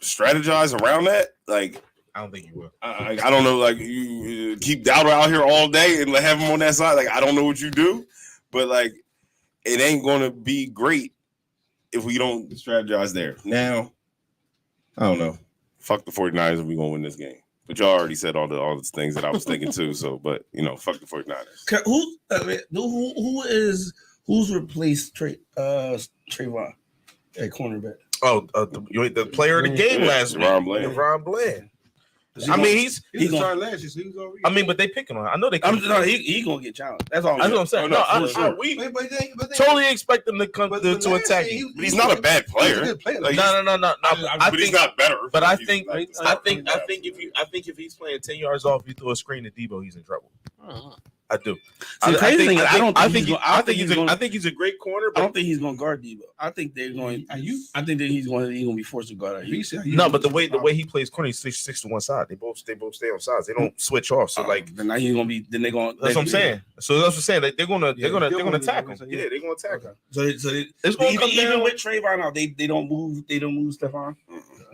strategize around that, like, I don't think you will. I don't know. Like, you keep Dowdle out here all day and have him on that side. Like, I don't know what you do, but like, it ain't going to be great if we don't strategize there. Now, I don't know. Fuck the 49ers if we going to win this game. But y'all already said all the things that I was thinking too. So, but fuck the 49ers. Who's replaced Trayvon at cornerback? Oh, the player of the game last week, Ron Bland. I mean, he's started last year, so he was already. I mean, but they picking on. I know they. He gonna get challenged. That's all. That's what I'm saying. We totally expect him to come to attack you. But he's not a bad player. He's a good player. Like, no. But he's not better. But I think if he's playing 10 yards off, you throw a screen to Debo, he's in trouble. I do. I think he's a great corner. But I don't think he's going to guard Debo. I think they're going. I think that he's going to be forced to guard Ayuk. No, but the way he plays corner, he's 6 to one side. They both stay on sides. They don't switch off. So then now he's going to be. Then they're going. That's what I'm saying. So that's what I'm saying. Like, they're gonna attack him. Yeah, they're gonna attack him. So it's going to come even with Trayvon out. They don't move. They don't move Stephon.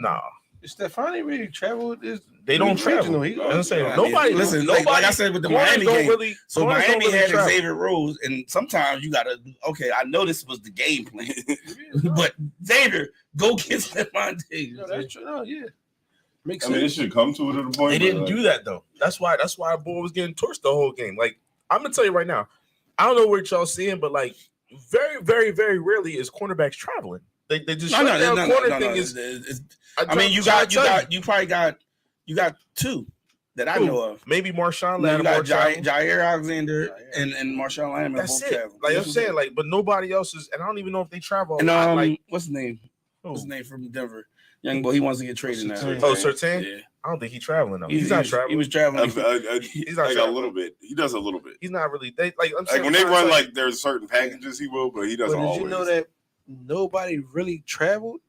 Nah. Stephon ain't really traveled. They don't travel. I'm saying nobody. Listen, like I said with the Miami game. So Miami had Xavier Rhodes, and sometimes you gotta. Okay, I know this was the game plan, but Xavier, go get Stephon Diggs. No, that's true. No, yeah. Makes sense. It should come to it at a point. They didn't do that though. That's why boy was getting torched the whole game. Like, I'm gonna tell you right now, I don't know what y'all seeing, but like very, very, very rarely is cornerbacks traveling. They just corner thing is. I mean, you got 2 that I know of. Maybe Marshawn Lattimore. You got Jair Alexander and Marshawn Lattimore. That's it. Travel. Like I'm saying, like, but nobody else is, and I don't even know if they travel. And what's his name? What's his name from Denver? Young boy, he wants to get traded now. Surtain? Yeah. I don't think he's traveling though. He's not traveling. He was traveling. He's not traveling. A little bit. He does a little bit. He's not really. I'm saying, when they run like there's certain packages he will, but he doesn't always. Did you know that nobody really traveled?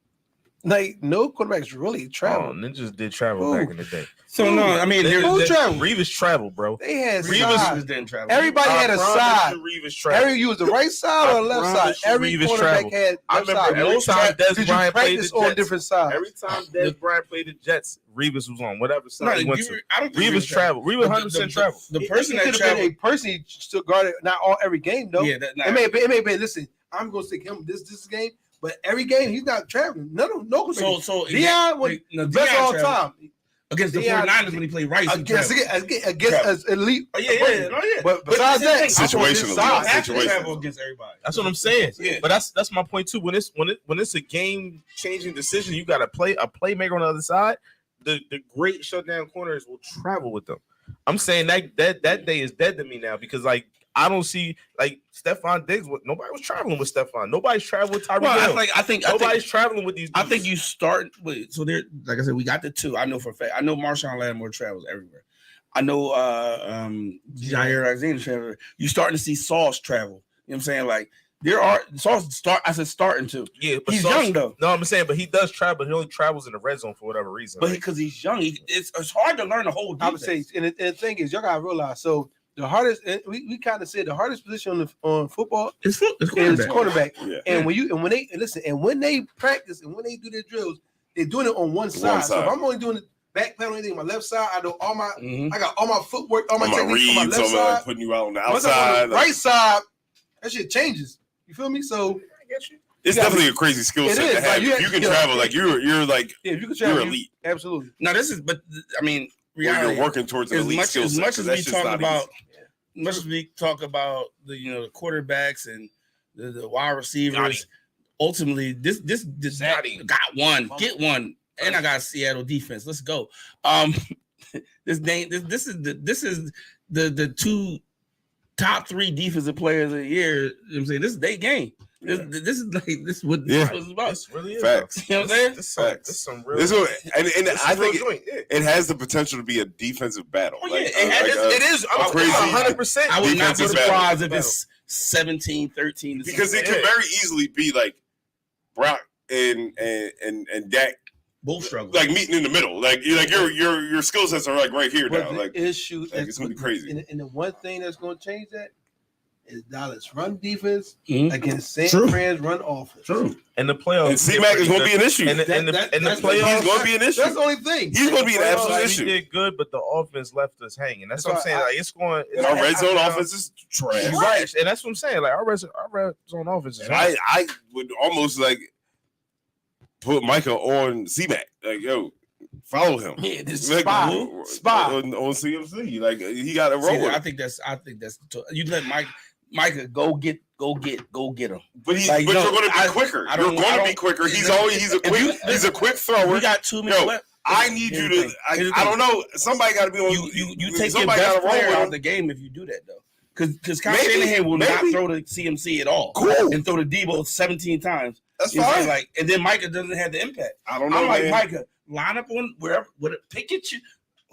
Like, no quarterbacks really travel. Ninjas did travel back in the day. So no, I mean, Revis traveled, bro. They had Revis didn't travel. Everybody had a side. Revis traveled. You was the right side or left side. Every quarterback had. I remember every time Des Bryant played the Jets on different sides. Every time Des Bryant played the Jets, Revis was on whatever side he went to. Revis traveled. Revis 100% traveled. The person that traveled, a person he still guarded not all every game though. Yeah, it may have been. Listen, I'm gonna stick him this game. But every game he's not traveling. No. So Deion was the best all time against the 49ers when he played Rice. Against elite. Oh yeah. But besides that, situational. Travel against everybody. That's what I'm saying. Yeah. But that's my point too. When it's a game changing decision, you got a playmaker on the other side. The great shutdown corners will travel with them. I'm saying that day is dead to me now because like. I don't see like Stephon Diggs. Nobody was traveling with Stephon. Nobody's traveling with Tyreek Hill. I think nobody's traveling with these dudes. I think you start with there. Like I said, we got the 2. I know for a fact. I know Marshawn Lattimore travels everywhere. I know Jair Alexander travels. You starting to see Sauce travel. You know what I'm saying? Like I said starting to. Yeah, but He's young though. No, I'm saying, but he does travel. But he only travels in the red zone for whatever reason. But because he's young, it's hard to learn the whole defense. I would say, and the thing is, y'all gotta realize. So the hardest, and we kind of said the hardest position on football is quarterback. Yeah. And when they practice and when they do their drills, they're doing it on one side. So if I'm only doing it back plan on anything on my left side, I do all my I got all my footwork, all my techniques on my reads, left side. putting you out on the Once I'm outside. on the right side, that shit changes. You feel me? So It's definitely a crazy skill set to have. If you can travel, like you're like if you can travel, you're elite. Absolutely. Now I mean, reality, you're working towards an elite skill set. As much as we talk about the quarterbacks and the wide receivers, ultimately this got one, get one, and I got Seattle defense. Let's go. This is the two top 3 defensive players of the year. You know what I'm saying? This is their game. This is what it's about. This really is facts. You know what I'm saying? This Facts. is some real. And I think it has the potential to be a defensive battle. Oh, yeah, it is. I'm crazy 100%. I would not be defensive surprised battle. if it's 17-13. Because it could very easily be like Brock and Dak both struggle, like meeting in the middle. Like your skill sets are like right here but now. Like issue, it's gonna be crazy. And the one thing that's gonna change that is Dallas run defense Mhm. against San True. Fran's run offense. True. And the playoffs. And C-Mac is going to be an issue. And the playoffs, He's going to be an issue. That's the only thing. He's going to be an absolute like, issue. He did good, but the offense left us hanging. That's what I'm saying. Like it's going. And our red zone offense is trash. Right, and that's what I'm saying. Like our red zone offense is. And I would almost like put Micah on C-Mac. Like, yo, follow him. Yeah, this Like, spy on CMC. Like he got a role. I think that's you let Micah go get him. But you're going to be quicker. You're going to be quicker. He's a quick thrower. We got 2 minutes left. I need you to. I don't know. Somebody got to be on. You take your best player out of the game if you do that though. Because Kyle Shanahan will not throw the CMC at all. Cool. And throw the Debo 17 times. That's You know what I'm fine. saying? And then Micah doesn't have the impact. I don't know, I'm like, man. Micah, line up on wherever, pick it.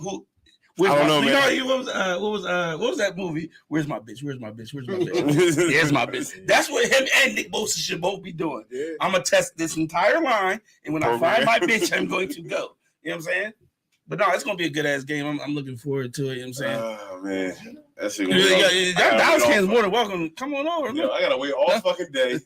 I don't know, man. You know, what was that movie? Where's my bitch? Where's my bitch? Where's my bitch? Here's my bitch. That's what him and Nick Bosa should both be doing. Yeah. I'm gonna test this entire line, and when I find my bitch, I'm going to go. You know what I'm saying? But no, it's gonna be a good ass game. I'm looking forward to it. You know what I'm saying? Oh man, that shit. Dallas fans more than welcome. Come on over. Yo, I gotta wait all fucking day.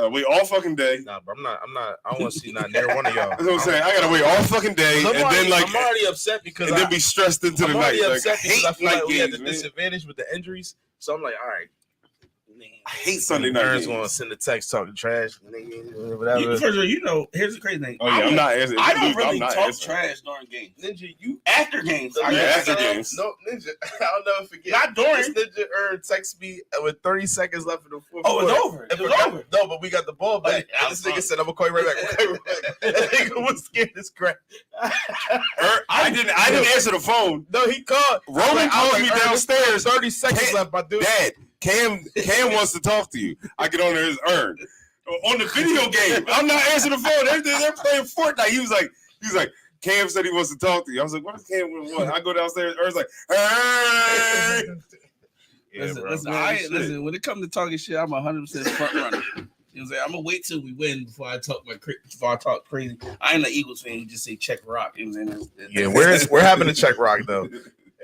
Wait all fucking day. Nah, but I'm not. I don't want to see not near one of y'all. That's what I'm saying. I gotta wait all fucking day, and then like I'm already upset because then be stressed into the I'm night. already Like, upset because I feel night like we had games, the man. disadvantage with the injuries. So I'm like, all right. I hate Sunday night Parents games. gonna send a text talking trash, whatever. First of all, here's the crazy thing. Oh yeah, I'm not answering. I don't I'm really not talk answering. trash during games. Ninja, you After games, I Yeah, guess. after games. No, Ninja, I'll never forget. Not during. This Ninja text me with 30 seconds left in the fourth Oh, quarter. it's over. It was over. No, but we got the ball back. Oh, yeah, This nigga said, I'm gonna call you right back. That nigga was scared as crap. I didn't answer the phone. No, he called. Roman called me downstairs. 30 seconds left, my dude. Dad, Cam wants to talk to you. I get on there as Earn. On the video game. I'm not answering the phone. They're playing Fortnite. He was like, Cam said he wants to talk to you. I was like, what is Cam want? I go downstairs. Ern's like, hey. Yeah, listen, when it comes to talking shit, I'm 100% front runner. You know what I'm saying? I'm gonna wait till we win before I talk crazy. I ain't an Eagles fan who just say check rock. You know what I'm saying? Yeah, we're having to check rock though.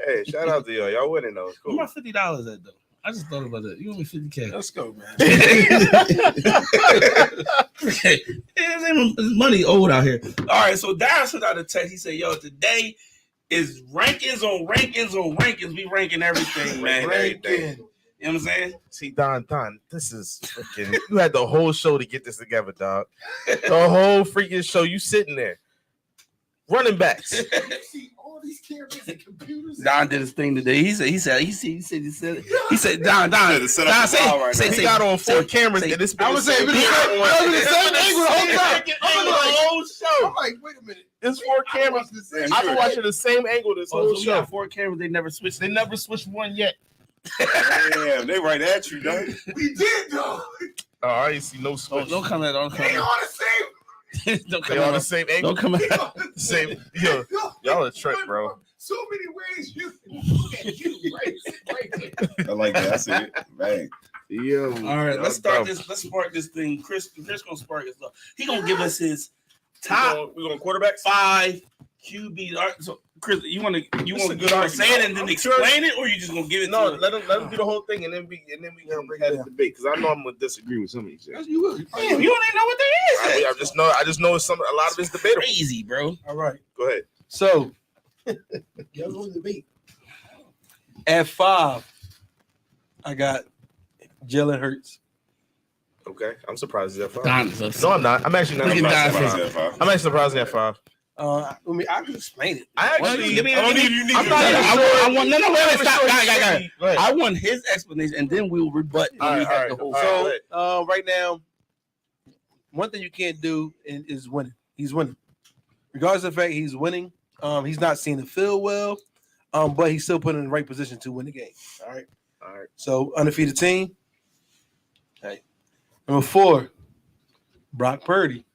Hey, shout out to y'all. Y'all winning though. It's cool. Where my $50 at though? I just thought about that. You owe me $50K. Let's go, man. There's money old out here. All right, so Don sent out a text. He said, "Yo, today is rankings on rankings on rankings. We ranking everything, man. Everything. You know what I'm saying? See, Don, this is freaking. You had the whole show to get this together, dog. The whole freaking show. You sitting there, running backs. See all these cameras and computers. Don did his thing today. He said, Don, He got on 4 cameras and this. I was saying, the same angle the whole time. I'm like, whole show. I'm like, wait a minute. There's 4 cameras. I've been watching the same angle this whole so show. 4 cameras. They never switched. They never switched one yet. Damn, they right at you, dog. We did though. Oh, I ain't see no switch. Don't come at. Don't come They at. on the same. Don't They come on the at. same angle. Don't come at. Same. Yo, y'all a trick, bro. So many ways you can look at you right there. I like that. I see it. Bang. Yo, All right, let's start this. Let's spark this thing. Chris gonna spark it. He gonna give us his top. We going quarterbacks? 5 QB. All right, so Chris, you want to good say it and then explain it, or you just gonna give it? No, to let him do the whole thing, and then we gonna bring that to debate because I know I'm gonna disagree with some of these. Damn, you don't even know what that is. I just know it's a lot of it's debatable. Crazy, bro. All right. Go ahead. So Y'all go to the debate. at 5, I got Jalen Hurts. Okay, I'm surprised he's at 5. Don's upset. No, I'm not. I'm actually not. Look at surprised. Don's face. I'm actually surprised he's at 5. I mean, I can explain it. I actually. Give me- I don't need you. I'm not even I sure. want no, wait, stop. Guy. Go ahead. I want his explanation, and then we'll rebut. When we have the whole. So right now, one thing you can't do is winning. He's winning, regardless of the fact he's winning. He's not seeing the field well, but he's still put in the right position to win the game. All right. So undefeated team. Hey, number 4, Brock Purdy.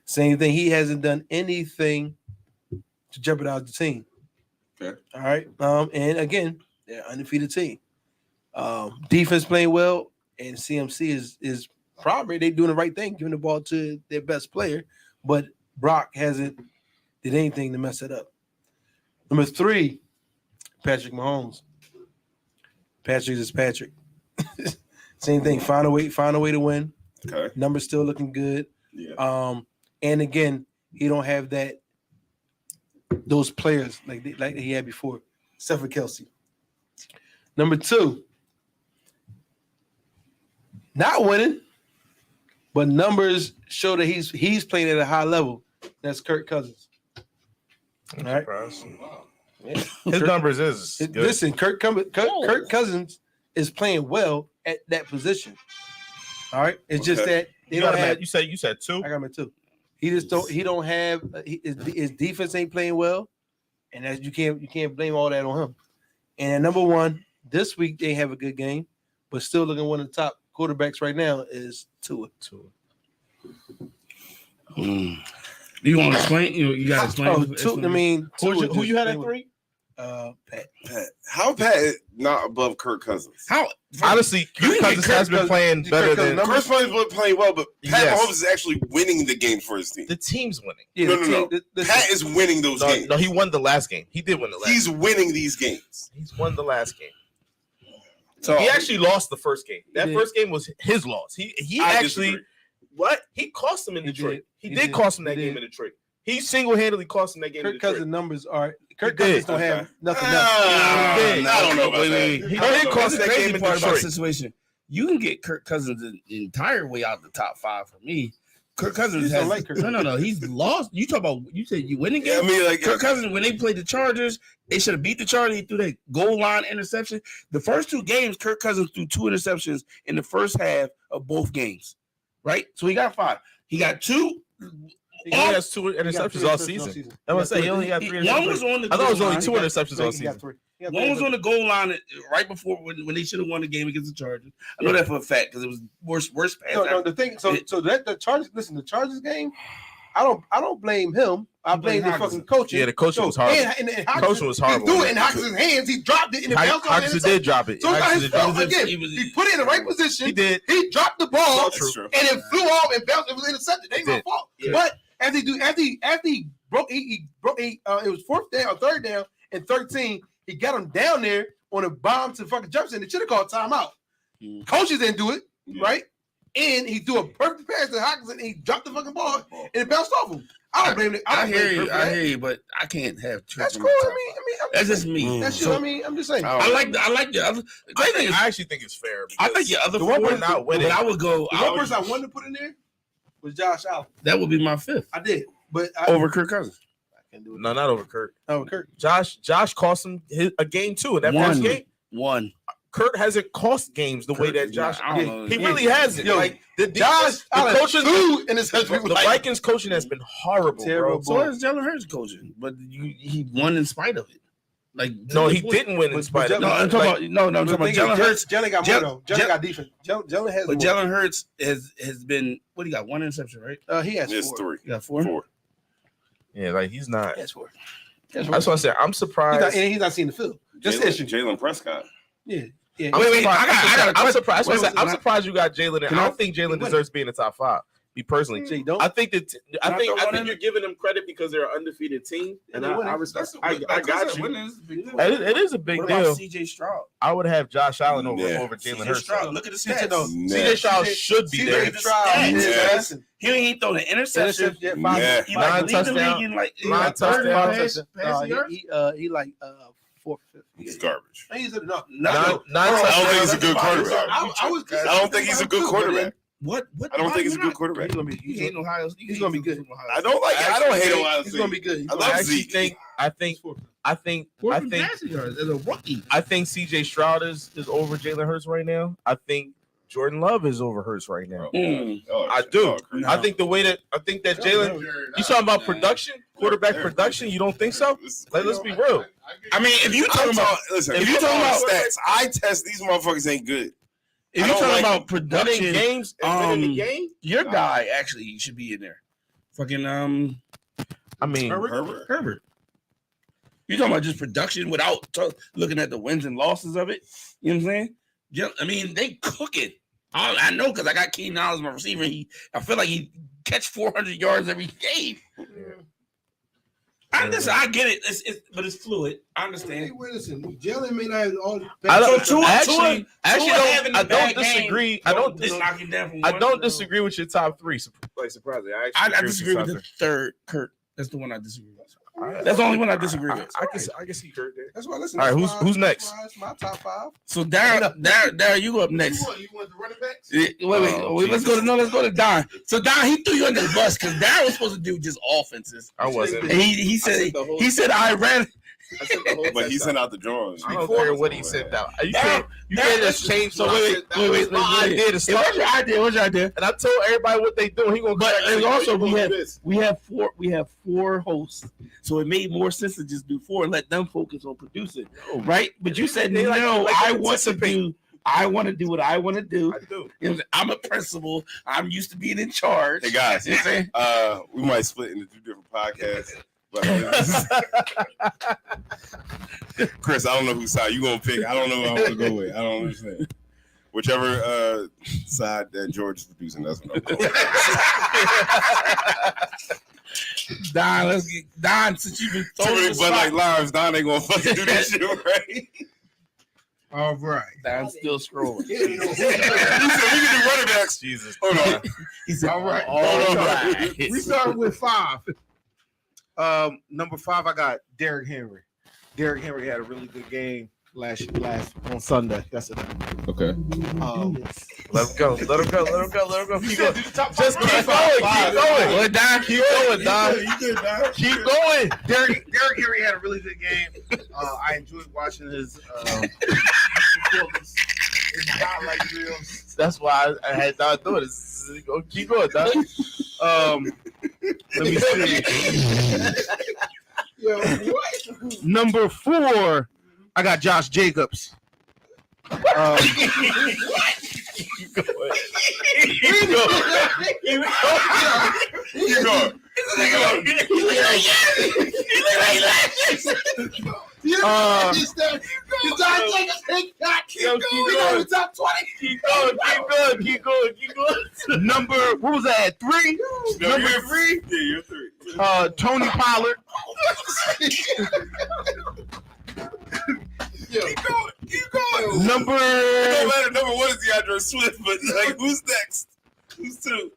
Same thing. He hasn't done anything to jeopardize the team. Okay. All right. And again, they're undefeated team. Defense playing well, and CMC is probably they doing the right thing, giving the ball to their best player, but Brock hasn't did anything to mess it up. Number 3, Patrick Mahomes. Patrick is Patrick. Same thing. Find a way to win. Okay. Numbers still looking good. Yeah. And again, he don't have those players like he had before, except for Kelsey. Number 2, not winning, but numbers show that he's playing at a high level. That's Kirk Cousins. All right. Yeah. His numbers is good. Listen, Kirk Cousins is playing well at that position. All right. It's just that they don't have. You said 2. I got him at 2. He just don't. He don't have his defense ain't playing well, and as you can't blame all that on him. And at number 1, this week they have a good game, but still looking one of the top quarterbacks right now is Tua. Do you want to explain? You got to explain. I mean, Who you had at 3? Pat. How Pat not above Kirk Cousins? How Honestly, Kirk Cousins has been playing better than Kirk Cousins been playing well, but Pat Yes. Mahomes is actually winning the game for his team. the team's winning. Yeah, No. listen, Pat is winning those games. No, he won the last game. He did win the last. He's winning these games. He's won the last game. So He actually lost the first game. That did. first game was his loss. He I actually disagree. what? He cost him in He Detroit. did. He He did did. cost him that He game did. in Detroit. He single-handedly cost him that game in Kirk Detroit. Cousins' numbers are. Kirk He did. Cousins don't have nothing else. I don't know about that. He did cost that game crazy in part about the Detroit. situation. You can get Kirk Cousins the entire way out the top 5 for me. Kirk Cousins You don't has like Kirk no. He's lost. You talk about you said you winning Yeah, I game. mean, like Kirk Cousins when they played the Chargers, they should have beat the Chargers. He threw that goal line interception. The first 2 games, Kirk Cousins threw 2 interceptions in the first half of both games. Right, so he got 5. He got 2. He has 2 interceptions all season. I was say he only got 3 One was interceptions. on the. I thought it was goal only line. 2 interceptions all He got season. 3. One was on the goal line right before when they should have won the game against the Chargers. I know that for a fact because it was worse pass. No, the thing. So that the Chargers. Listen, the Chargers game. I don't blame him. I blame the fucking coaching. Yeah, the coaching was horrible. And The coaching was horrible. He threw it in Hawkinson's hands. He dropped it in the bounce on Hawkinson did drop it. So it's not Hawkinson his did drop fault. it. Again, He was- he put it in the right position. He did. He dropped the ball, That's true. and it flew off and bounced. It was intercepted. It ain't my did. fault. Yeah. But after he broke, it was 4th down or 3rd down and 13. He got him down there on a bomb to fucking Jefferson. They should have called timeout. Coaches didn't do it, right? And he threw a perfect pass to Hawkinson, and he dropped the fucking ball, and it bounced off him. I don't blame it. I don't blame hear you. Kirk for I that. hear you, but I can't have. That's Church cool. in I my top mean, five. That's just me. that's So, you. I'm just saying. I like the other. The great thing is, I actually think it's fair. I think your other The one 4 person- not winning. But I would go. The one person I wanted to put in there was Josh Allen. That would be my 5th I did, but I over Kirk Cousins. can do it. No, not over Kirk. No, Kirk. Josh cost him a game too in that One. first game. One. Kurt hasn't cost games the way that Josh. I don't know. He really hasn't. Yo, Like the Josh the Allen, coaching, 2 interceptions. the Vikings coaching has been horrible, Terrible. bro. So is Jalen Hurts coaching, but he won in spite of it. Like No, he didn't win in But spite of it. No, I'm talking Like, about no. I'm talking about Jalen Hurts. Jalen got more though. Jalen got defense. Jalen has But more. Jalen Hurts has been what he got 1 interception, right? He has It's 4. 3. He got 4. 4. yeah, like he's not. He has 4. That's what I said. I'm surprised. He's not seeing the field. Just Jalen, issue. Jalen Prescott. Yeah. Yeah. Wait, I'm surprised. Wait, I'm surprised you got Jalen. I don't think Jalen deserves to be in the top 5. Me personally, So you don't? I think that I Not think the one in you're giving them credit because they're an undefeated team, and they're winning. I respect. That's I got you. It It is a big what deal. about CJ Stroud? I would have Josh Allen over CJ Jalen Hurts. Stroud. Look at the CJ stats. CJ Stroud should be there. CJ Stroud. He ain't thrown an interception. Yeah. He like lead the league in like 9 touchdowns. He like 4th, 5th. He's garbage. He's enough. I don't think he's a good quarterback. I don't think he's a good quarterback. What? I don't think he's a good quarterback. He ain't Ohio. He's gonna be good. I don't hate Ohio State. He's gonna be good. I love Zeke. I think passing yards as a rookie. I think CJ Stroud is over Jalen Hurts right now. I think Jordan Love is over Hurts right now. I do. No. I think that Jalen. You talking about production, quarterback production? You don't think so? Let's be real. I mean, if you talking about if you talking about stats, I test these motherfuckers ain't good. if you talking about production, Winning games, winning the game. your guy actually should be in there. Fucking I mean, Herbert. You talking about just production without looking at the wins and losses of it? You know what I'm saying? Yeah, I mean, they cooking. I know because I got Keenan Allen as my receiver. I feel like he catch 400 yards every game. I get it. But it's fluid. I understand. Hey, wait, listen. Jalen may not have all the I don't So Tua I don't disagree. I don't knock him down from I one. don't disagree with your top 3. Like surprisingly, I disagree with the third, Kurt. That's the one I disagree with. That's the only one I disagree with. I can see Kurt there. That's why. Listen. All right, that's who's why- next? that's why it's my top 5. So Darryl, you go up next. You want the running backs? Wait. Let's go to Don. So Don, he threw you under the bus because Darryl was supposed to do just offenses. I wasn't. And he said I ran. But he sent out the drawings. I don't care what he sent out. You can't just change. So wait. My idea to start. What's your idea? And I told everybody what they doing. He gonna. But correct me. also You we have 4 hosts, so it made more sense to just do 4 and let them focus on producing, right? But you said They like I to want to do what I want to do. I do. You know, I'm a principal. I'm used to being in charge. Hey guys, You know what I'm saying? we might split into 2 different podcasts. But Chris, I don't know whose side you gonna pick. I don't know who I want to go with. I don't understand. Whichever side that George is producing, that's what I'm going. Don, let's get Don. Since you've been Too throwing many the Bud Light spot, Lives. Don ain't gonna fucking do that shit, right? All right. Don's still scrolling. He said we can do running backs. Jesus. Hold on. He said, All right. Hold on. We start with 5. Number 5, I got Derrick Henry. Derrick Henry had a really good game last on Sunday. That's it. Okay. Let him go. Keep going. Just keep going. "What, Don? Keep going, Don. You good, Don? Keep going. Derrick Henry had a really good game. I enjoyed watching his performance. His highlight drills. That's why I had Don do it. Keep going, Don. Let me see. Yo, what? Number 4, I got Josh Jacobs. Keep going. Keep going. Number, what was that? 3? No, Number you're 3? Yeah, you're 3. Tony Pollard. Keep going. Number It don't matter. Number 1 is DeAndre Swift, but like, who's next? Who's 2?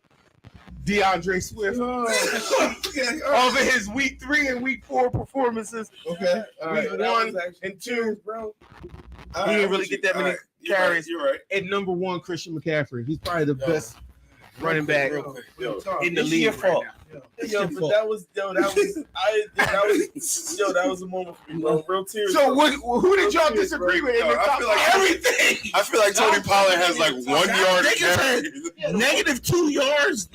DeAndre Swift. Over his week 3 and week 4 performances. Okay. Week 1 and 2, bro. He didn't really get that many carries. You're right. And number 1, Christian McCaffrey. He's probably the best running back in the It's league your right fault. now. Yo, but that was a moment for real tears. So who did y'all disagree with? In the I top feel like five? Everything. I feel like Tony Pollard has like 1 yard carry. Negative 2 yards.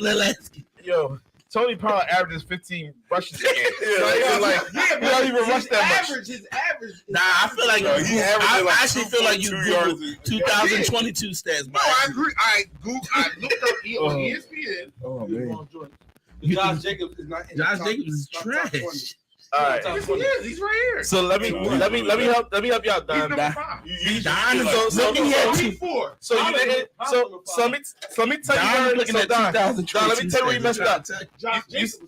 Yo, Tony Pollard averages 15 rushes a game. He don't even rush that much. His average. Nah, I feel like I actually feel like you 2 yards. Googled 2022 stats. No, I agree. I looked up on ESPN. Oh man. Josh Jacobs is not. Josh Jacobs is trash. All right. Yes, he is. He's right here. So let me help you out, Don. He's number 5. So he had week 4. So you didn't. So let me tell you where. So Don, let me tell you where you messed up.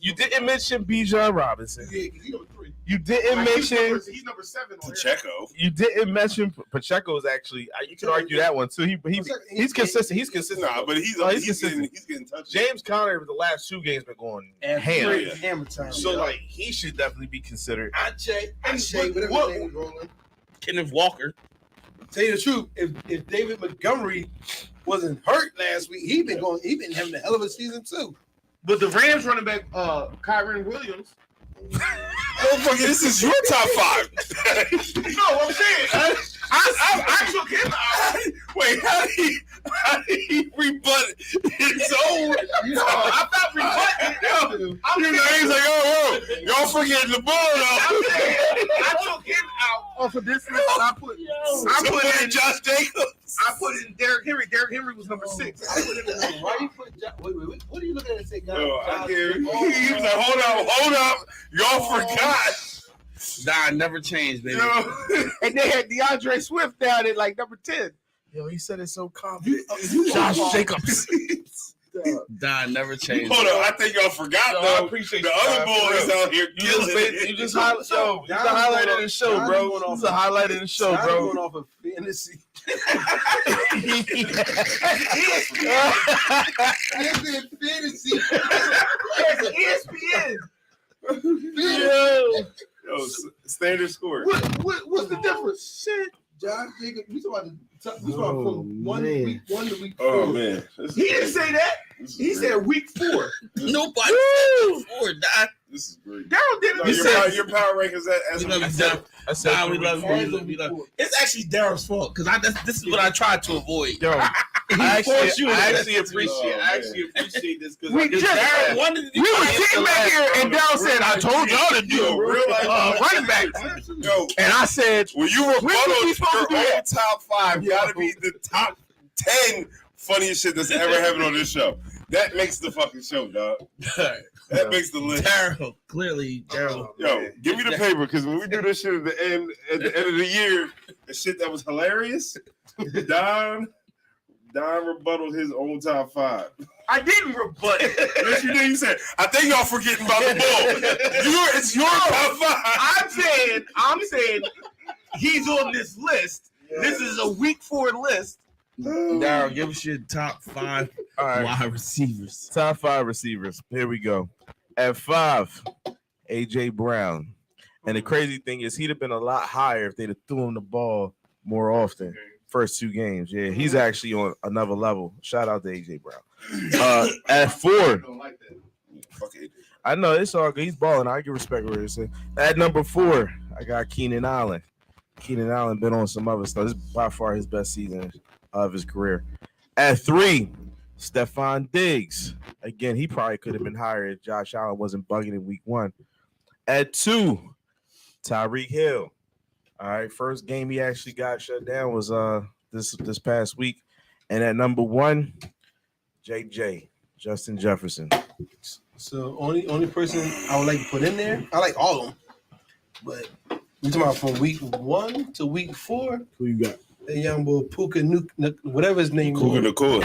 You didn't mention Bijan Robinson. Yeah, he's number 3. You didn't mention. He's number 7. Pacheco. You didn't mention Pacheco's actually. You can argue that one too. He's consistent. He's consistent. Nah, but he's consistent. He's getting touched. James Conner the last 2 games been going And ham. hammer time. So like he should definitely be considered. I Shay, whatever his name is rolling. Kenneth Walker. Tell you the truth, if David Montgomery wasn't hurt last week, he been having a hell of a season too. But the Rams running back, Kyron Williams. Motherfucker, this is your top 5. No, I'm saying I took him out. Wait, how did he rebut his own? No, I'm not rebutting. He's like, oh, y'all forgetting the ball I'm though. saying I took him out off of this list. I put in Josh Jacobs. I put in Derrick Henry. Derrick Henry was number 6. I put him in. Why you put wait, what are you looking at and say, guys? No, I can't. He was like, hold up. Y'all forgot. Nah, never changed, baby. And they had DeAndre Swift down at like number 10. Yo, he said it so confident. Josh Jacobs. Don never changed. Hold on, I think y'all forgot No, I though. appreciate The you, other Don, boys for real. out here killing it. You just highlighted the show, bro. It's a highlight of the show, John's bro. going off of fantasy. Fantasy. ESPN. Yo, standard score. What's the difference? Shit. Josh Jacobs, we talking about from week 1 to week 4. Oh man, He didn't say that. He said week 4. Nobody before Don. This is great. Daryl didn't. No, your power rankings as We love you, Don. I said Don, we love you. We love you. It's actually Daryl's fault because this is what I tried to avoid. Yo, I actually appreciate this because We just Daryl wanted to do we were it. sitting back here and Daryl said, "I told y'all to do running back." Yo, And I said, when you When was we rebuttal supposed to your do own top 5, gotta be the top 10 funniest shit that's ever happened on this show. That makes the fucking show, dog. That makes the list. Daryl, clearly, Daryl. Yo, give me the paper because when we do this shit at the end of the year, the shit that was hilarious, Don rebutted his own top 5. I didn't rebut. Yes, you did. You said, I think y'all forgetting about the ball. It's your top 5. I'm saying he's on this list. This is a week 4 list. Daryl, give us your top 5 All right. wide receivers. Top 5 receivers. Here we go. At 5, AJ Brown. And the crazy thing is, he'd have been a lot higher if they'd have threw him the ball more often. First 2 games. Yeah, he's actually on another level. Shout out to AJ Brown. At 4, Don't like that. Fuck it. I know it's all good. He's balling. I give respect where it's at. At number 4, I got Keenan Allen. Keenan Allen been on some other stuff. This is by far his best season of his career. At 3, Stephon Diggs. Again, he probably could have been higher if Josh Allen wasn't bugging in week 1. At 2, Tyreek Hill. All right, first game he actually got shut down was this past week. And at number 1, JJ, Justin Jefferson. So only person I would like to put in there, I like all of them. But we talking about from week 1 to week 4. Who you got? That young boy Puka whatever his name Cougar the cool.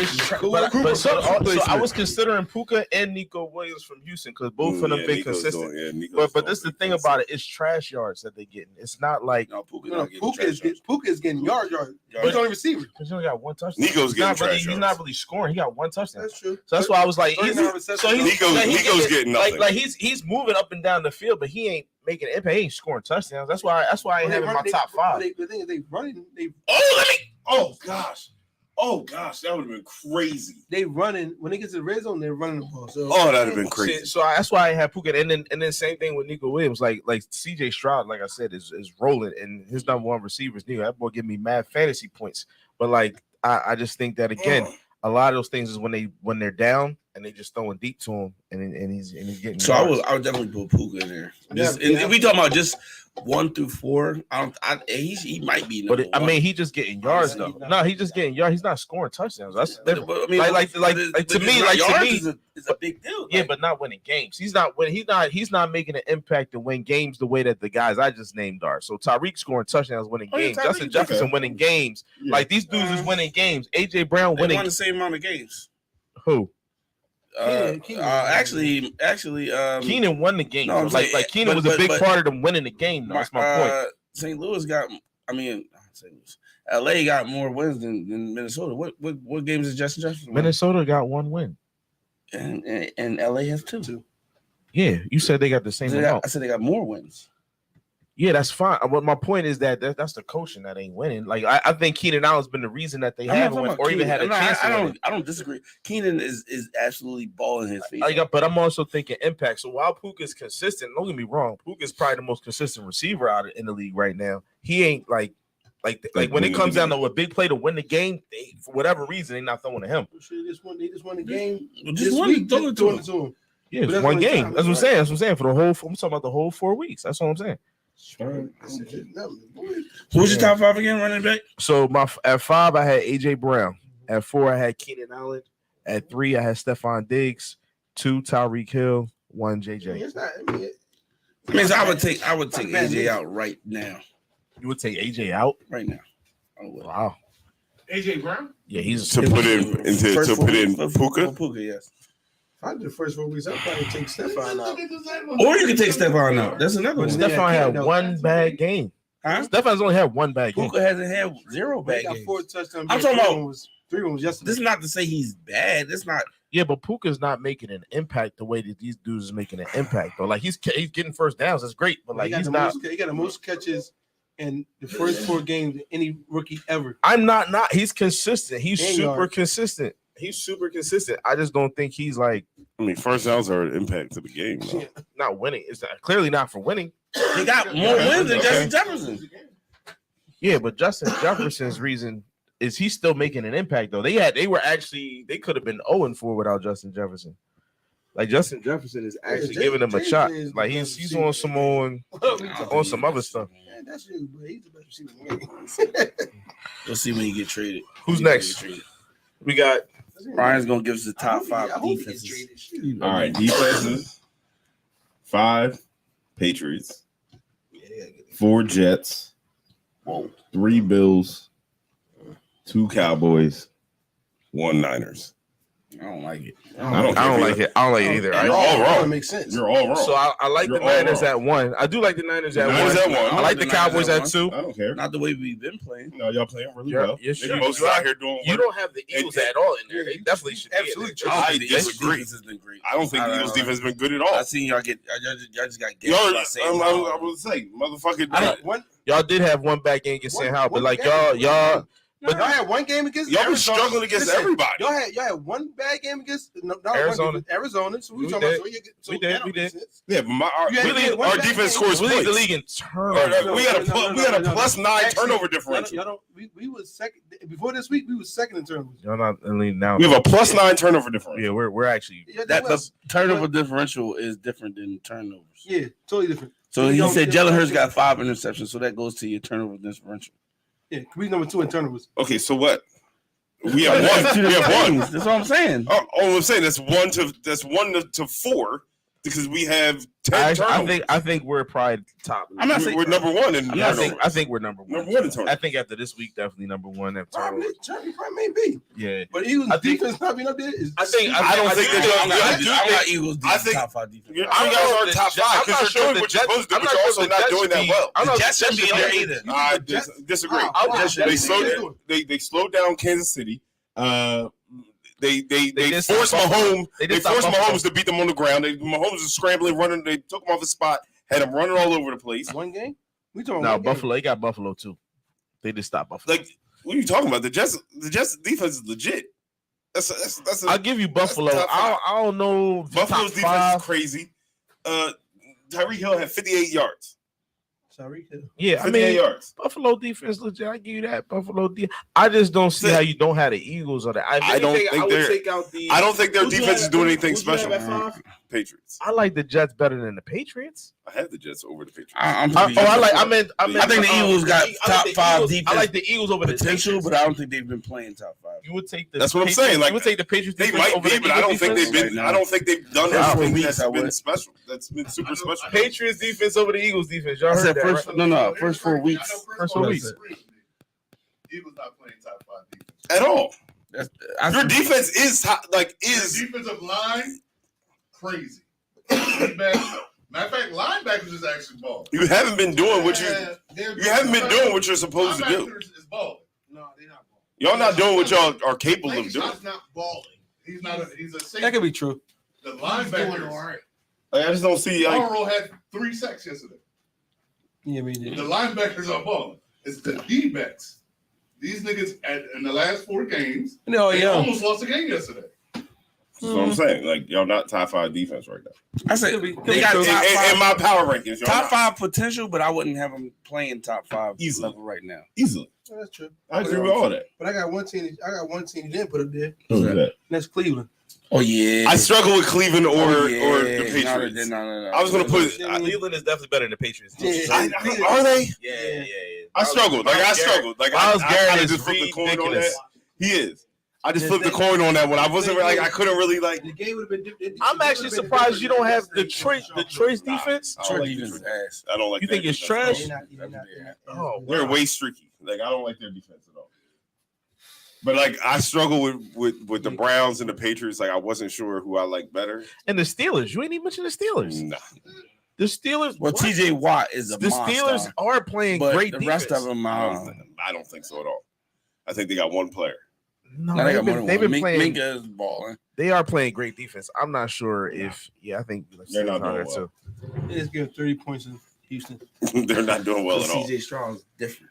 But so I was considering Puka and Nico Williams from Houston because both of them been consistent. But this is the thing about it. It's trash yards that they're getting. It's not like Puka is getting yard. He's only receiver. he's only got 1 touchdown. Nico's getting trash He's yards. not really scoring. He got 1 touchdown. That's true. So that's why I was like, Nico's getting nothing. Like he's moving up and down the field, but he ain't making an impact. He ain't scoring touchdowns. That's why I ain't having my top 5. The thing is, they running. Oh gosh, that would have been crazy. They running when they get to the red zone. They're running the ball. So That'd have been crazy. So that's why I had Puka, and then same thing with Nico Williams. Like CJ Stroud, like I said, is rolling, and his number 1 receiver is Nico. That boy give me mad fantasy points. But like I just think that again, a lot of those things is when they're down and they just throwing deep to him, and he's getting. So I would definitely put Puka in there. And we talking about just 1 through 4. He might be. But Number one. he just getting yards though. No, he just getting yards. He's not scoring touchdowns. That's different. But, I mean, to me, is a big deal. Yeah, but not winning games. He's not making an impact to win games the way that the guys I just named are. So Tyreek scoring touchdowns, winning games. Justin Jefferson winning games. Yeah. Like these dudes is winning games. AJ Brown winning. They won the same amount of games. Who? Actually, Keenan won the game. No, like Keenan was a big part of them winning the game. That's my point. St. Louis got. St. Louis. LA got more wins than Minnesota. What games is Justin Jefferson? Minnesota got 1 win, and LA has 2. Yeah, you said they got the same amount. I said they got more wins. Yeah, that's fine. But my point is that's the coaching that ain't winning. Like I think Keenan Allen's been the reason that they haven't won or even had a chance. I don't disagree. Keenan is absolutely balling his face. But I'm also thinking impact. So while Puka's consistent, don't get me wrong, Puka's probably the most consistent receiver out in the league right now. He ain't like when it comes down to a big play to win the game, for whatever reason, they're not throwing to him. They just won the game. Just one throw it to him. Yeah, it's one game. That's what I'm saying. For the whole, I'm talking about the whole 4 weeks. That's what I'm saying. Who's your top 5 again, running back? So at 5, I had AJ Brown. At 4, I had Keenan Allen. At 3, I had Stephon Diggs. 2, Tyreek Hill. 1, JJ. I would take AJ out right now. You would take AJ out right now? Oh wow. AJ Brown? Yeah, he's to put in Puka. Puka, yes. If I did the first 4 weeks, I'd probably take Stephon out. Or you can take Stephon out. That's another one. Stephon had 1 bad game. Huh? Stephon's only had 1 bad game. Puka hasn't had 0 bad games. 4 touchdowns. I'm talking about 3 ones yesterday. This is not to say he's bad. It's not. Yeah, but Puka's not making an impact the way that these dudes is making an impact though. Like he's getting first downs. That's great, but like he's not. He got the most catches in the first 4 games than any rookie ever. I'm not. He's consistent. He's super consistent. He's super consistent. I just don't think he's like. First downs are an impact to the game. Yeah, not winning. It's clearly not for winning. He got more wins than Justin Jefferson. Yeah, but Justin Jefferson's reason is he's still making an impact though. They could have been 0-4 without Justin Jefferson. Like Justin Jefferson is actually giving them a shot. Like he's on some other stuff. Yeah, that's you, but he's the best receiver in the league. We'll see when you get traded. Who's next? We got Ryan's gonna give us the top 5 defenses. All right, defenses. 5 Patriots. 4 Jets. 3 Bills. 2 Cowboys. 1 Niners. I don't like it. I don't like it either. You're all wrong. That makes sense. You're all wrong. So I like the Niners at 1. I do like the Niners at 1. I like the Cowboys at 2. I don't care. Not the way we've been playing. No, y'all playing really well. You're sure. Most out here doing. You don't have the Eagles at all in there. They definitely should. Absolutely. I disagree. Has been great. I don't think the Eagles defense has been good at all. I seen y'all just got. I would say, motherfucker. Y'all did have 1 bad game against St. Howard, but like y'all. But y'all had 1 game against y'all been struggling against everybody. Y'all had 1 bad game against Arizona. So we did. Yeah, but our defense scores points. We lead the league in turnovers. We had a +9 turnover differential. We was second before this week. We was second in turnovers. Y'all not only now. We have a +9 turnover differential. Yeah, we're actually the turnover differential is different than turnovers. Yeah, totally different. So he said Jalen Hurts got 5 interceptions, so that goes to your turnover differential. Yeah, we number 2 in turnovers. Okay, so what? We have 1. We have 1. That's what I'm saying. All I'm saying that's 1 to 4 because we have 10 turnovers. I think we're probably top. I'm not saying we're number 1 in turnovers. I think we're number 1. Number 1 in turnovers. I think after this week, definitely number 1 after Probably may be. Yeah, but Eagles defense not being up there. I don't think I'm not Eagles defense top 5 defense. You guys are top 5 because you're doing what you're supposed to do, but you're also not doing that well. The Jets shouldn't be in there either. I disagree. They slowed down Kansas City. They forced Mahomes. They forced Mahomes to beat them on the ground. Mahomes was scrambling, running. They took him off his spot, had him running all over the place. 1 game? We talking about Buffalo. They got Buffalo too. They just stopped Buffalo. Like, what are you talking about? The Jets defense is legit. That's I'll give you Buffalo. I don't know. Buffalo's defense is crazy. Tyreek Hill had 58 yards. Sorry. Yeah, I 58 mean, yards. Buffalo defense legit. I give you that. Buffalo defense. I just don't see how you don't have the Eagles or the. I don't think I would they're- take out the. I don't think their Who'd you defense have is doing at- anything who'd you have special. at 5? Patriots. I like the Jets better than the Patriots. I have the Jets over the Patriots. I think the Eagles got top 5 defense. I like the Eagles over the potential, Patriots. but I don't think they've been playing top 5. You would take the. That's what I'm Patriots- saying, like, you would take the Patriots. They defense might over be, the but I don't Eagles think they've defense? been. I don't think they've done First 4 anything weeks, that's I been would. special. That's been super special. Patriots defense over the Eagles defense. Y'all I heard said that, first, right? no, first 4 weeks. First 4 weeks. Eagles not playing top 5 defense. At all. Your That's, defense is Defensive line, crazy. Matter of fact, linebackers is actually balling. you haven't been doing what you're supposed to do. Linebackers is balling. No, they're not balling. Y'all not doing what y'all are capable of doing. Shot's not balling. He's a safety. that could be true. The linebackers. Like, I just don't see. Like, Morrow had 3 sacks yesterday. Yeah, we did. The linebackers are balling. It's the D-backs. These niggas in the last 4 games, No, they yeah. almost lost a game yesterday. that's what I'm saying. Like, y'all not top 5 defense right now. I said they got In top 5, my power rankings, y'all top not. 5 potential, but I wouldn't have them playing top 5 Easily. level right now. Easily. That's true. I agree with all that. But I got one team. I got one team you didn't put up there. Who's that? That's Cleveland. Oh yeah, I struggle with Cleveland or Oh, the Patriots. No. I was gonna put. Cleveland is definitely better than the Patriots. Are they? Yeah. I struggled. Like I struggled. Like Miles I Garrett kinda is just flipped the coin on that. ridiculous. He is. I just flipped the coin on that one. I wasn't like I couldn't really like. The game would have been different. I'm actually surprised you don't have Detroit's defense. I don't like defense Detroit. ass. I don't like. You that think it's defense. trash? Oh, They're way streaky. Like I don't like their defense at all. But like I struggle with the Browns and the Patriots. Like I wasn't sure who I like better. and the Steelers. You ain't even mentioned the Steelers. Nah. The Steelers. Well, what? TJ Watt is a The monster, Steelers are playing but great the defense. rest of them, I don't think so at all. I think they got one player. No, they got more they've than been one. playing. Minka is balling. They are playing great defense. I'm not sure if. Yeah, I think They're not doing there well. too. They just give 30 points in Houston. They're not doing well at all. CJ Strong's different.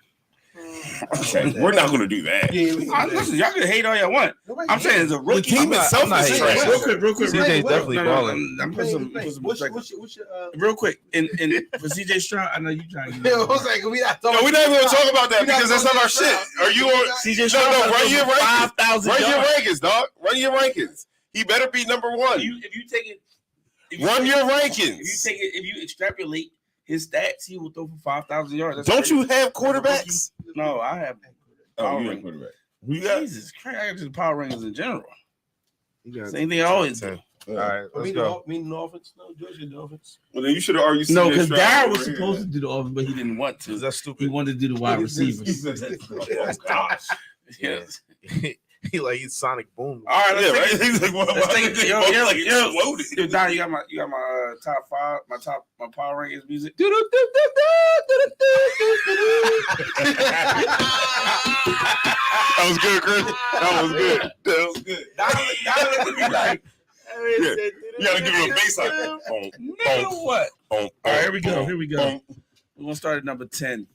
Okay, we're not going to do that. Yeah, Listen, y'all can hate all y'all want. I'm saying it's a The rookie. team itself not is hating. trash. Real quick. CJ's definitely No, balling. I'm putting some perspective. What's your Real quick, and for CJ Stroud, I know you trying to get Yo, I was like, we not No, talking. we're not even going to talk about that We're not because that's not our talking shit. about Are you on? CJ Stroud. No, run your rankings. 5,000 Run your yards. rankings, dog. Run your rankings. He better be number one. If you take it, Run your If you rankings. take it, if you extrapolate his stats, he will throw for 5,000 yards. That's Don't you crazy. have quarterbacks? No, I have. Oh, you have quarterback. Who you got? Jesus Christ, I got just power rankings in general. You got Same thing I always do. All right, let's Me go. the Dolphins. No, Georgia Dolphins. Well, then you should have argued. No, CJ because Stroud Darryl over was here. supposed to do the offense, but he didn't want to. That's He stupid. wanted to do the wide receivers. Oh, gosh. Yes. He's Sonic Boom. All right, Yeah, let's right. take it. He's like, what? Let's take it. Yo, Exploded. Yo, Don, you got my top 5, my power rankings music. That was good, Chris. That was good. That was good. Don looked at me like, You got to give him a bass line. nigga, what? All right, here we go. We're gonna start at number 10.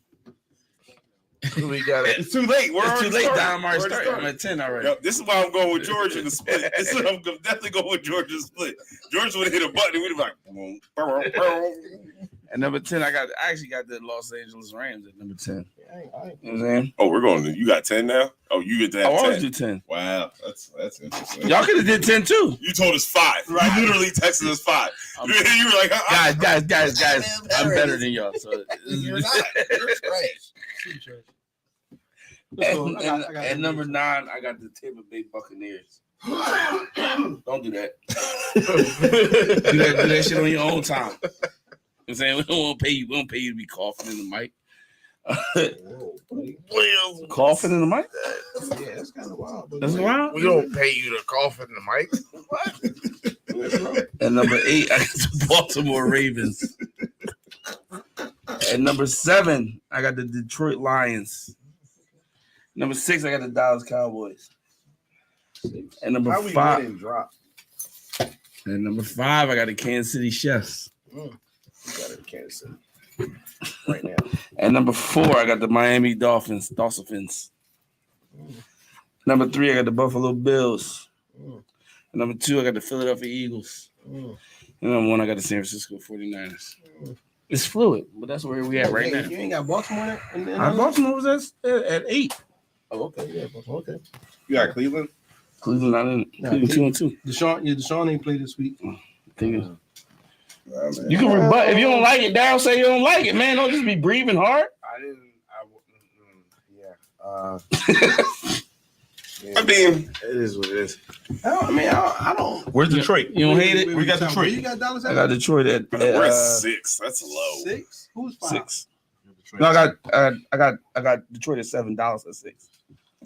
We got it. It's too late. We're It's already too late. started. Don, I'm already We're started. I'm at 10 already. Yep, this is why I'm going with George in the split. This is, I'm definitely going with George in the split. George would have hit a button and we'd have like, boom, boom, boom. At number 10, I actually got the Los Angeles Rams at number 10. I ain't- You know what I'm saying? Oh, we're going. You got 10 now? Oh, you get to I have always 10. do 10. Wow, that's interesting. Y'all could have did 10 too. You told us 5. You literally texted us 5. I'm- You were like, Guys, I'm better than y'all. So You're not. You're trash. At number 9, I got the Tampa Bay Buccaneers. Don't do that. do that shit on your own time. You know what I'm saying? We don't pay you to be coughing in the mic. Coughing in the mic? Yeah, that's kind of wild. But That's wild. We don't pay you to cough in the mic. At number 8, I got the Baltimore Ravens. At number 7, I got the Detroit Lions. Number 6, I got the Dallas Cowboys. At number 5, drop? at number 5, I got the Kansas City Chiefs. Mm. Got it, Kansas City. Right now. At number 4, I got the Miami Dolphins. Number 3, I got the Buffalo Bills. Mm. At number 2, I got the Philadelphia Eagles. Mm. And number 1, I got the San Francisco 49ers. It's fluid, but that's where we at right now. You ain't got Baltimore in Baltimore was at 8. Oh, okay, yeah, Baltimore. Okay. You got Cleveland? Cleveland not in. Cleveland 2-2. Deshaun ain't played this week. You can rebut if you don't like it. Down, say you don't like it, man. Don't just be breathing hard. I didn't. I mean, it is what it is. I don't. Where's Detroit? You don't hate it? We got Detroit. You got Dallas. I got Detroit at we're at 6. That's low. 6. Who's 5? 6. No, I got Detroit at $7 at 6.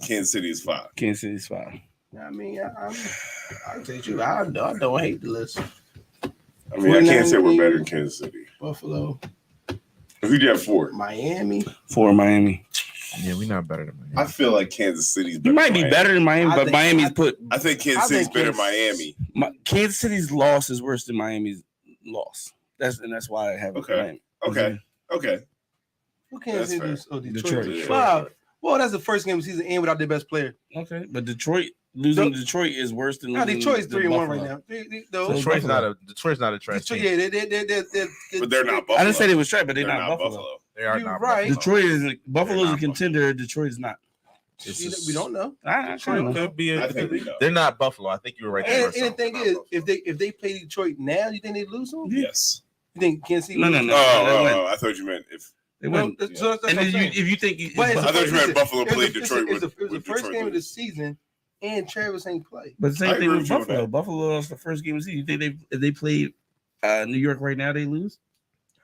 Kansas City is 5. Kansas City's 5. I mean, I'll tell you, I don't hate the list. I mean, I can't say we're better than Kansas City. Buffalo. Who do you have 4? Miami. 4 Miami. Yeah, we're not better than Miami. I feel like Kansas City's better. You might be better than Miami, but Miami's put. I think Kansas City's better than Miami. Kansas City's loss is worse than Miami's loss. That's why I have it. Okay. Okay. Who Kansas City? Oh, Detroit. Yeah. Wow. Well, that's the first game of the season and without their best player. Okay, but losing to Detroit is worse than losing. Detroit's to 3-1 right Buffalo. now. Detroit's not a trash team. Yeah, But they're not Buffalo. I didn't say they was trash, but they're They're not Buffalo. They are You're not right. Detroit is Buffalo's a not contender. Detroit is not. We don't know. I Detroit could be. I think we know. They're not Buffalo. I think you were right there. And the thing is, if they play Detroit now, you think they lose them? Yes. You think Kansas City? No. Oh, I thought you meant if. They wouldn't. So that's And what I'm then saying. if you think, But I thought you meant Buffalo played It Detroit was with the first Detroit game of the lose. season, and Travis ain't play. but the I same thing agree with with you on Buffalo. that. Buffalo lost the first game of the season. You think if they played New York right now, they lose?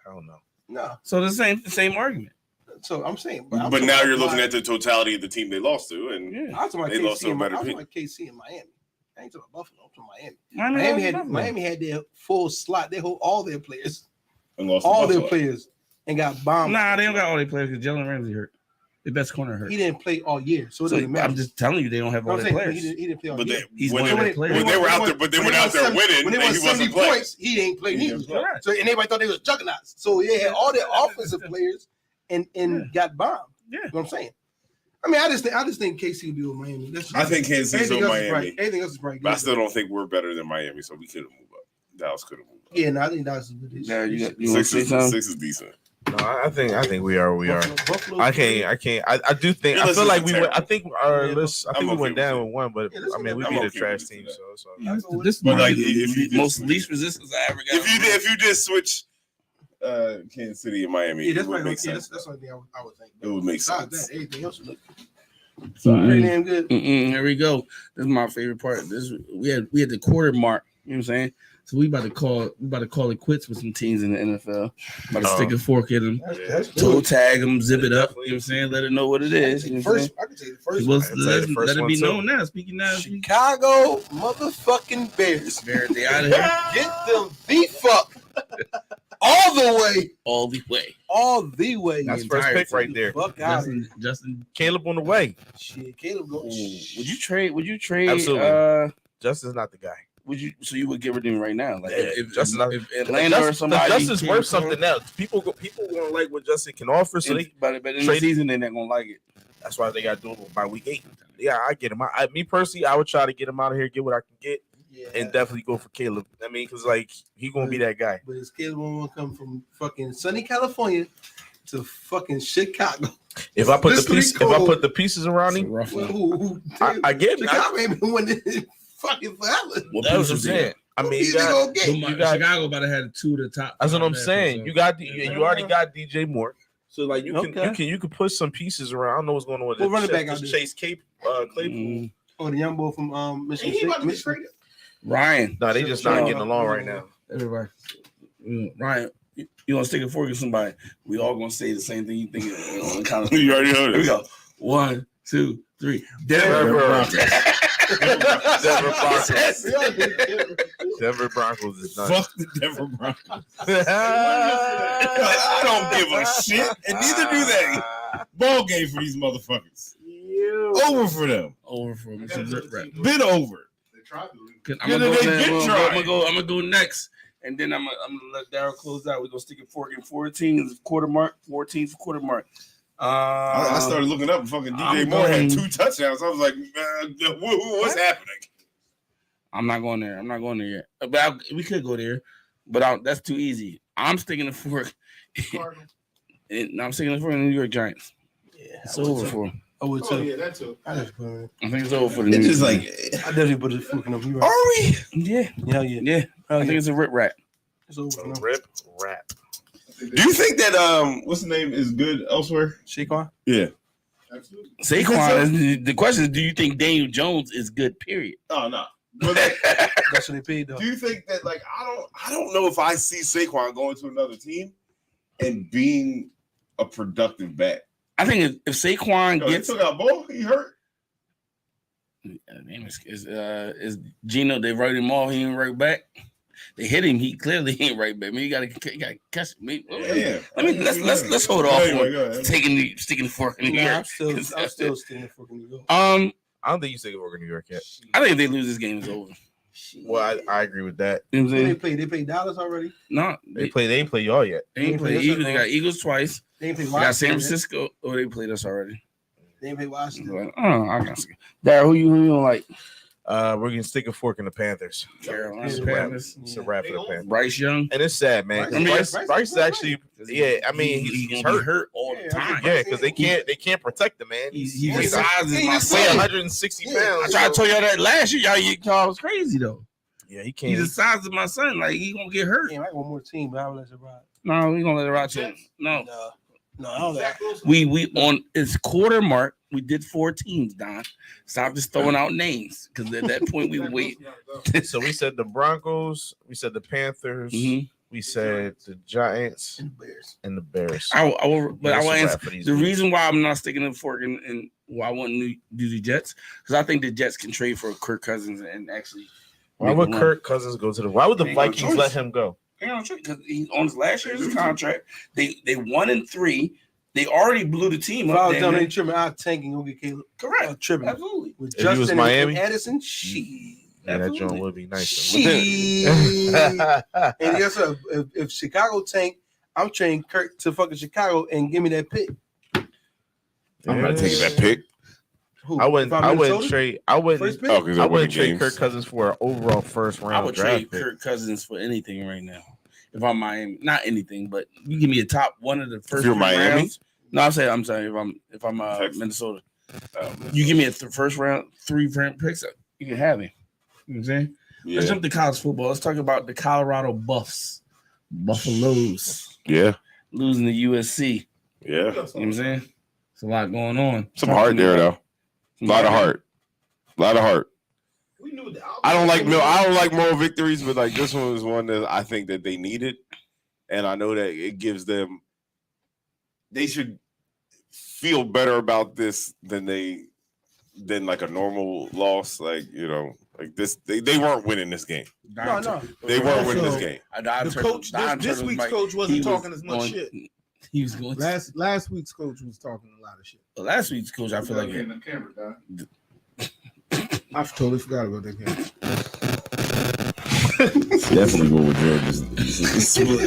I don't know. No. So the same argument. So I'm saying, But now you're looking at the totality of the team they lost to, and Yeah. I'm talking about they lost to a KC. better I'm talking team. about KC and Miami. I ain't talking about Buffalo. I'm talking Miami. Miami had their full slot. They hold all their players, and lost to all their Buffalo. players, and got bombed. Nah, they don't got all their players because Jalen Ramsey hurt. The best corner hurt. He didn't play all year, so it So doesn't matter. I'm just telling you, they don't have all I'm their saying players. he didn't play all But year. He's when one they of their players. when they were out there, but they went out there winning, When they and won he 70 wasn't playing. points, he didn't play neither. Correct. So and everybody thought they was juggernauts. So they had all their offensive players and got bombed. Yeah. You know what I'm saying? I mean, I just think KC will be with Miami. That's I think Kansas City's anything on else is Miami, right. Anything else is right. but I still don't think we're better than Miami, so we could have moved up. Dallas could have moved up. Yeah, no, I think Dallas is good. Yeah, you want to 6 say is something? 6 is decent. No, I think we are. We are. Buffalo, I can't. I do think. Your I feel list like isn't we went. I terrible. think our Yeah, list. I think I'm we okay went with down it. with one, but Yeah, I mean, we I'm beat a okay trash with team. that. So This But might like, be if you the most just- least resistance I ever got. If you did switch Kansas City and Miami, Yeah, it that's would right. make Yeah, sense. that's the only thing I would think. It would make Besides sense. that, everything else would look Mm-mm. pretty damn good. Here we go. This is my favorite part. We had the quarter mark. You know what I'm saying? So we about to call it quits with some teams in the NFL. About to stick a fork in them, That's toe tag them, zip it up. You know what I'm saying? let it know what it is. You know what I'm saying? I can say the first Well, one. let it be known now. Speaking now, Chicago motherfucking Bears. they out of here Get them the fuck all the way. all the way. All the way. That's The first entire pick right team. there. Fuck out. Justin, Caleb on the way. Shit, Caleb go. would you trade? Absolutely. Justin's not the guy. Would you? So you would get rid of him right now? Like Yeah, if Atlanta or somebody. Justin's came worth for him, something else. People gonna like what Justin can offer. So they. but in the trade- season they're not gonna like it. That's why they got to do it by week 8. Yeah, I get him. Me personally, I would try to get him out of here, get what I can get, Yeah. and definitely go for Caleb. I mean, because like he gonna be that guy. But is Caleb gonna come from fucking sunny California to fucking Chicago? If I put This week cold. the pieces around It's a him, rough Well, one. I get it. Chicago ain't been winning fucking forever. What That's what I'm pieces they saying. I mean, Who you they got. gonna get? got? You got- Chicago about to have 2 of the top. That's what I'm five saying. backers, You got you already got DJ Moore, so like you Okay. can put some pieces around. I don't know what's going on with What running this back out there? Chase Claypool. Mm. Oh, the young boy from Michigan He about State. to get Michigan. traded. Ryan. No, they just not getting along right now. Everybody. Ryan, you want to stick a fork in somebody? We all gonna say the same thing. You think on the count of You already heard Here we it. go. 1, 2, 3. Denver Broncos. Denver Broncos. Denver Broncos is done. Fuck the Denver Broncos. I don't give a shit, and neither do they. Ball game for these motherfuckers. Over for them. Over for me. Some rip rap. Bit over. They tried to. I'm Yeah, gonna they go, did I'm try. gonna go next, and then I'm gonna let Darryl close out. We're gonna stick a fork in 14 quarter mark. 14 for quarter mark. I started looking up, and fucking DJ I'm Moore had going- 2 touchdowns. I was like, what's happening? I'm not going there. I'm not going there yet. But we could go there, but that's too easy. I'm sticking the fork. And I'm sticking the fork in the New York Giants. Yeah, It's over for them. I would too. yeah, that too. I just put it. I think it's over for the New It's York just Giants. like, I definitely put it fucking up. You are right? we? Yeah. Hell yeah. Yeah. Hell I think yeah. it's a rip rap. It's over. For them. Rip rap. Do you think that what's the name is good elsewhere? Saquon? Yeah. Absolutely. Saquon, the question is, do you think Daniel Jones is good, period? Oh no. But like, That's what they paid though. do you think that like I don't know if I see Saquon going to another team and being a productive back. I think if Saquon He gets took out Ball, he hurt. name is Gino, they wrote him off, he ain't right back. They hit him, he clearly ain't right back. I mean, you gotta catch him. Yeah. Let's hold off Anyway, go on ahead. sticking the fork in New Nah, York. I'm still sticking for New York. I don't think you stick over New York yet. I think if they lose this game, it's over. Well, I agree with that. You know what I'm Who they saying? played? They played Dallas already. No, They ain't play y'all yet. They ain't played Eagles. They got Eagles twice. They ain't played They got Washington. San Francisco. Oh, they played us already. They ain't played Washington. I got Darryl, who you don't like? We're gonna stick a fork in the Panthers. Carolina It's a Panthers. It's a wrap for the Panthers. Bryce Young. And it's sad, man. 'cause I mean, Bryce is actually, yeah. I mean, he's gonna be hurt. hurt all the time. Yeah, because they can't protect the man. He's He's the size of my weigh son. 160 pounds. I tried to tell y'all that last year. Y'all was crazy though. Yeah, he He's the can't. size of my son. Like he gonna get hurt. Damn, I got one more team, but I will let it ride. No, we gonna let it ride to him. No, No, I don't like. we on it's quarter mark. We did 4 teams, Don. Stop just throwing out names because at that point we wait. So we said the Broncos, we said the Panthers, Mhm. we said the Giants And Bears. and the Bears. I will, but I That's will a wrap answer for these the weeks. reason why I'm not sticking the fork in why I want to do the Jets because I think the Jets can trade for Kirk Cousins and actually. Why make would a run. Kirk Cousins go to the? Why would the Ain't no Vikings choice. let him go? Because he's on his last year's contract. They 1-3. They already blew the team If I up. was damn down near. there tripping, I'd tank and go get Caleb. Correct. Tripping. Absolutely. With If he was Justin Miami? and Addison, shit. Yeah, that Absolutely. joint would be nice. Shit. And guess what? If Chicago tank, I'm trading Kirk to fucking Chicago and give me that pick. I'm not taking that pick. Who? I wouldn't. If I'm I wouldn't Minnesota? trade. I wouldn't. First pick? Oh, because I they're winning wouldn't trade games. Kirk Cousins for an overall first round I would draft trade pick. Kirk Cousins for anything right now. If I'm Miami, not anything, but you give me a top one of the first. you're 3 Miami? rounds. No, I'm sorry. If I'm Texas. Minnesota, you give me a first round 3 round picks. You can have him. You know what I'm saying? Let's Yeah. jump to college football. Let's talk about the Colorado Buffs, Buffaloes Yeah. losing to USC. Yeah. You know what I'm saying? There's a lot going on. Some heart there though. A lot of heart. A lot of heart. We knew that. I don't like moral victories, but like this one was one that I think that they needed. And I know that it gives them they should feel better about this than like a normal loss. Like, you know, like this they weren't winning this game. No. They weren't winning this game. The coach, this week's coach wasn't talking as much shit. He was going. Last week's coach was talking a lot of shit. Last week's coach, I feel like. I totally forgot about that game. Definitely go with George.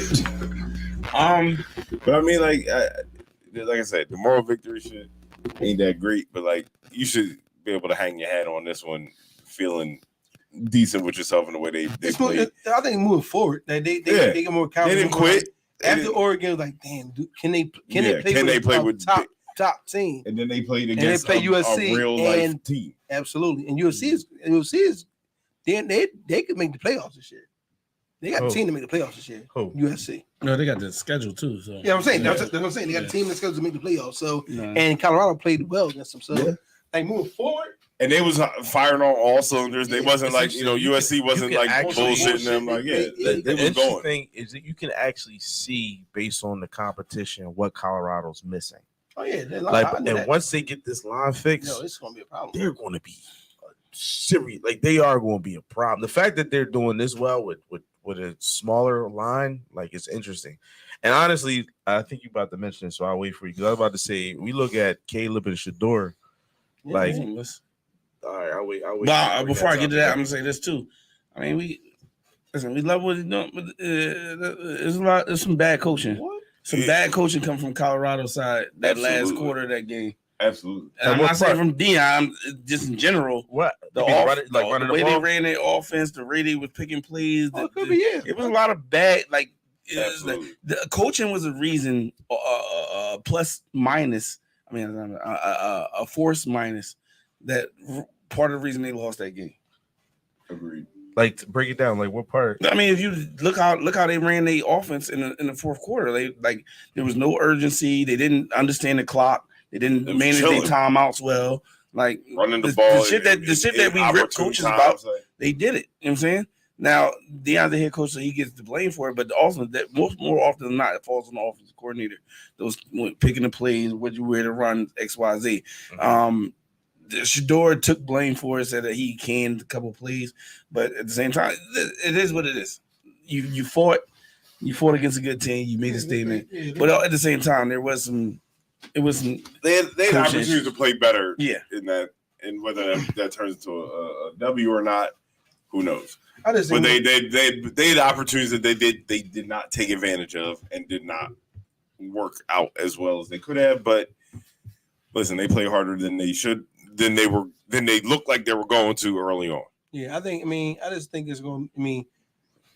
But I mean, like I said, the moral victory shit ain't that great, but like you should be able to hang your hat on this one, feeling decent with yourself in the way they played. I think moving forward, they Yeah. get more They confident. didn't quit. After Oregon, was like, damn, dude, can they play with top team? And then they played they against play USC a real life and- team. Absolutely. And USC is then they could make the playoffs this year. They got a team to make the playoffs this year. Who? USC. No, they got the schedule too. So Yeah, I'm saying Yeah. that's what I'm saying. They got a team that's going to make the playoffs. So No. and Colorado played well against them. So Yeah. like moving forward, And they was firing on all cylinders. They wasn't like, Essentially, USC wasn't you can like actually- bullshitting them. Like, yeah, They- they The was interesting going. thing is that you can actually see based on the competition what Colorado's missing. oh yeah, And once they get this line fixed, no, it's going to be a problem. they're going to be serious. Like they are going to be a problem. The fact that they're doing this well with a smaller line, like it's interesting. And honestly, I think you're about to mention it, so I'll wait for you because I was about to say we look at Caleb and Shadeur. Yeah, Like, yeah. all right, I'll wait. But before I get to that, I'm gonna say this too. I mean, we love what he's doing, but there's some bad coaching. What? Some bad coaching come from Colorado side that last Absolutely. quarter of that game. Absolutely. And I'm what not saying part? from Dion, just in general. What The, You mean off, running the the way ball? they ran their offense, the way they was picking plays. Oh, it could be, yeah. It was a lot of bad. Like Absolutely. The coaching was a reason, plus minus. I mean, a force minus that part of the reason they lost that game. Agreed. Like, to break it down, like what part? I mean, if you look how they ran their offense in the fourth quarter, there was no urgency. They didn't understand the clock. They didn't manage their timeouts well. Like running the ball, the shit that we rip coaches about, they did it. You know what I'm saying? Now, Deion's the head coach, so he gets the blame for it. But also, that more often than not, it falls on the offensive coordinator. Those picking the plays, what you wear to run X, Y, Z. Shadeur took blame for it, said that he canned a couple plays, but at the same time, it is what it is. You fought against a good team. You made a statement, but at the same time, there was some. It was some. They had opportunities to play better. Yeah. In that, and whether that turns into a W or not, who knows? I just But they had opportunities that they did not take advantage of and did not work out as well as they could have. But listen, they play harder than they should. Than they looked like they were going to early on. Yeah, I just think it's going.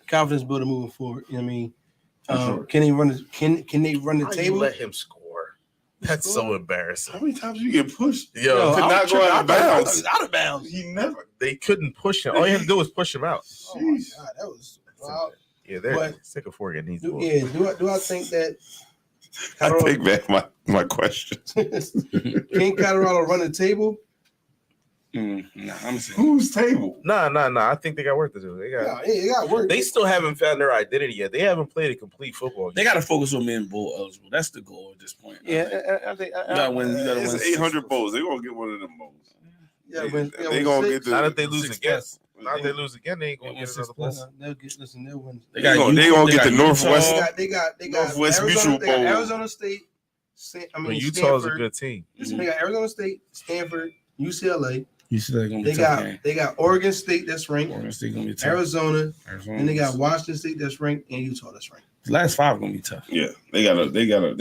Confidence builder moving forward. You know what I mean? Sure. Can they run the table? Let him score. That's so embarrassing. How many times you get pushed? Yo, could not go out of bounds. Out of bounds. He never. they couldn't push him. All you had to do was push him out. Oh my God, that was wild. Yeah, they're But- sick of forgetting these boys. Yeah, do I think that I take back my question. can Colorado run the table? Nah, I'm saying. Whose table? Nah. I think they got work to do. They got. Yeah, it got work. They still haven't found their identity yet. They haven't played a complete football game. They got to focus on being bowl eligible. That's the goal at this point. I think You gotta win. You gotta win. It's 800 bowls. They're gonna get one of them bowls. Yeah, They gonna get the. Not if they lose Six again. plus. Not if they lose again, they ain't gonna They get win another six bowl. plus. They'll win. They They gonna get the got Northwest. Utah. They got Northwest Arizona, Mutual they got Bowl. Arizona State. But Utah's a good team. Listen, they got Arizona State, Stanford, UCLA. You see, they're gonna be tough game. They got Oregon State that's ranked, Oregon State gonna be tough. Arizona, and they got Washington State that's ranked, and Utah that's ranked. The last five gonna be tough. Yeah, they gotta.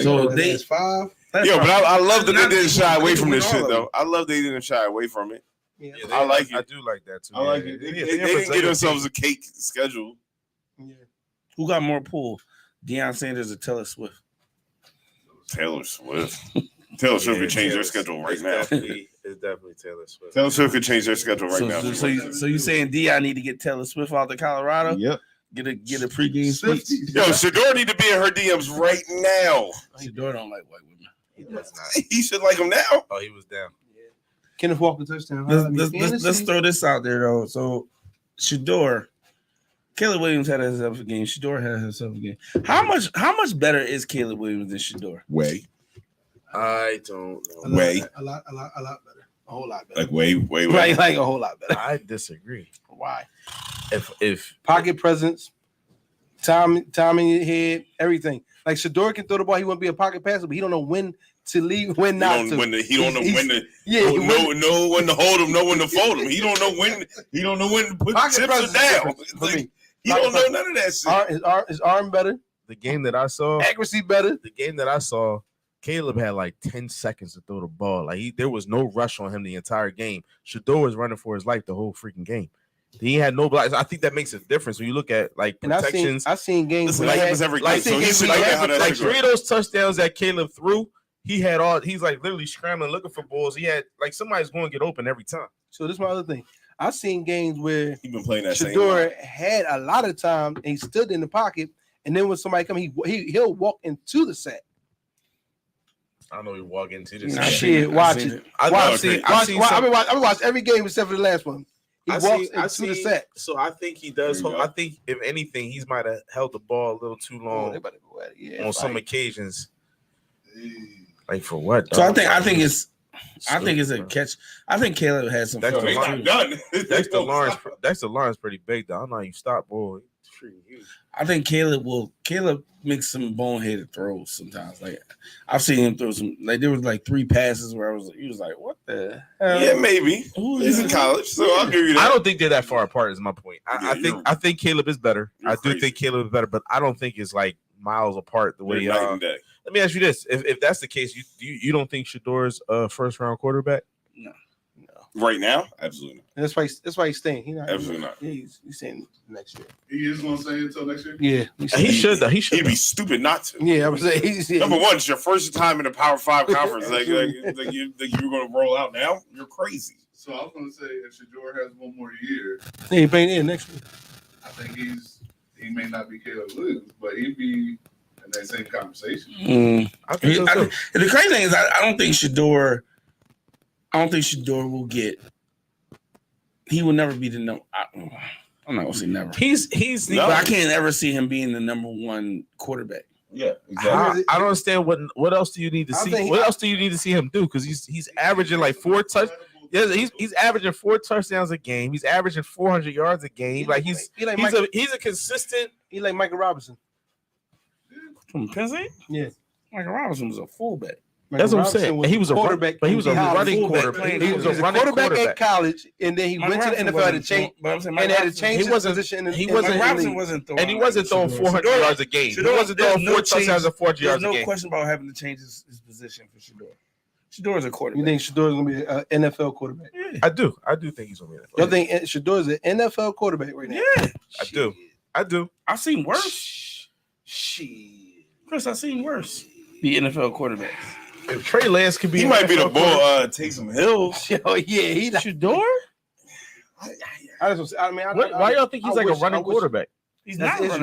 So That's five. Yeah, but I love that they didn't shy away They from this win shit all of though. I love they didn't shy away from it. Yeah. Yeah, I like it. I do like that too. I like Yeah. it. Yeah, They didn't get themselves a cake schedule. Yeah. Who got more pull? Deion Sanders or Taylor Swift? Taylor Swift. Taylor Swift could change their Taylor- schedule right it's now. It's definitely Taylor Swift. Taylor Swift could change their schedule right now. So you saying Deion need to get Taylor Swift out to Colorado? Yep. Get a pregame speech. Yo, Shadeur need to be in her DMs right now. Shadeur don't like white women. He does not. He should like him now. Oh, he was down. Kenneth Walker touchdown. Let's throw this out there though. So Shadeur, Caleb Williams had himself a game. Shadeur had himself a game. How much better is Caleb Williams than Shadeur? Way. I don't know. A lot better. A whole lot better. Like way. Like a whole lot better. I disagree. Why? If Pocket presence, time in your head, everything. Like Shadeur can throw the ball, he won't be a pocket passer, but he don't know when to leave, when not to. He don't know when to. Yeah, know when to hold him, know when to fold him. He don't know when. He don't know when to put Pocket chips presence down. is different for me. He don't know none of that shit. His arm better, the game that I saw, accuracy better. Caleb had like 10 seconds to throw the ball. Like there was no rush on him the entire game. Shadeur was running for his life the whole freaking game. He had no blocks. I think that makes a difference when you look at like protections. I've seen games Listen, where that happens every game. So he should know how that's like going. 3 of those touchdowns that Caleb threw, he's like literally scrambling, looking for balls. He had like somebody's going to get open every time. So this is my other thing. I've seen games where He been playing that same. Shadeur had a lot of time and he stood in the pocket, and then when somebody come, he'll walk into the sack. I don't know. He walk into this. Nah, Shit, watch it. I've seen I've some- been watching every game except for the last one. He walks into the sack. So I think he does. There you go. I think if anything, he's might have held the ball a little too Oh, long they better go at it. Yeah, on some fight. occasions. Like for what? So dog? I think it's a catch. I think Caleb had some. That's fun. He's not done. Dexter Lawrence pretty big though. I don't know how you stop, boy. He's freaking huge. I think Caleb makes some boneheaded throws sometimes. Like I've seen him throw some. Like there was like 3 passes where he was like, "What the hell?" Yeah, maybe. Who He's is in this? college, so I'll give you that. I don't think they're that far apart. Is my point. Yeah, I think Caleb is better. you're I do crazy. think Caleb is better, but I don't think it's like miles apart the way. They're night and day. Let me ask you this: if that's the case, you don't think Shadeur's a first round quarterback? Right now, absolutely not. And that's why he's staying. He's not. Absolutely not. He's staying next year. He is going to stay until next year. Yeah, He should though. He should. He'd be stupid not to. Yeah, I was saying. Number one, it's your first time in a Power 5 conference. You're going to roll out now? You're crazy. So I was going to say, if Shadeur has one more year, He playing in next year. I think he may not be Caleb Williams, but he'd be in that same conversation. I think so too. The crazy thing is, I don't think Shadeur will get. He will never be the number. I'm not gonna say never. He's But I can't ever see him being the number one quarterback. Yeah, exactly. I don't understand what else do you need to see? What else do you need to see him do? Because he's averaging like 4 touch. Yeah, he's averaging 4 touchdowns a game. He's averaging 400 yards a game. Like he's a consistent. He like Michael Robinson. From Penn State? Yeah. Michael Robinson was a fullback. That's what I'm saying. He was a quarterback, but he was a running fullback. quarterback. He He was was a a running quarterback at quarterback. college, and then he went to the NFL to change. But I'm saying And had to change his wasn't- position. he in wasn't- the Robinson league. wasn't throwing. And he wasn't throwing 400 yards a game. He wasn't throwing 4 touchdowns and 400 There's yards a no game. question about having to change his position for Shadeur. Shadeur is a You quarterback. think Shadeur's gonna be an NFL quarterback? I do think he's gonna be You that. think Shadeur's an NFL quarterback right now? Yeah. I do. I've seen worse. Shit. Chris, I've seen worse. The NFL quarterbacks. If Trey Lance could be, He an might be the NFL quarterback- bull. Taysom Hill. Oh yeah, he. Shadeur? Why y'all think he's like a running quarterback? He's He's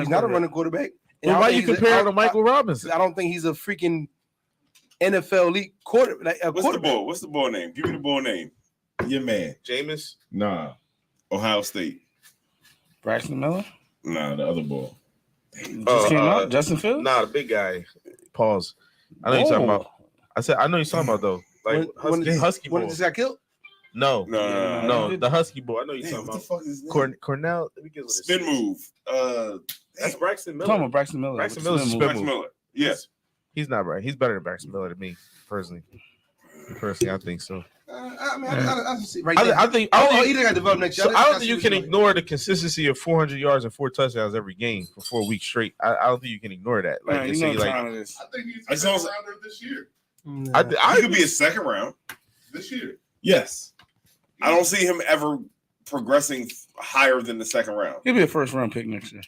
not a running quarterback. And Well, I why don't you think he's compare him a- to Michael Robinson? I don't think he's a freaking NFL elite quarterback. What's the bull? What's the bull name? Give me the bull name. Your man. Jameis? Nah. Ohio State. Braxton Miller? Nah, the other bull. Just came out? Justin Fields? Nah, the big guy. Pause. I know you're talking about. I said I know you're talking about though. Like Husky when boy. he just got killed. No, No. the Husky boy. I know you're Damn, talking what the about. fuck is his name? Cornell. Let me get Spin move. That's Braxton Talking Miller. about Braxton Miller. Braxton What's Miller's his spin name? Braxton Miller. Yes. He's not right. He's better than Braxton Miller to me personally. I think so. I see right I think. he got developed next year. So I don't think you can ignore the consistency of 400 yards and 4 touchdowns every game for 4 weeks straight. I don't think you can ignore that. Like, Man, you you say, know what like time it is. I think he's I a saw- second rounder this year. He could be a second round. This year. Yes. I don't see him ever progressing higher than the second round. He'll be a first round pick next year.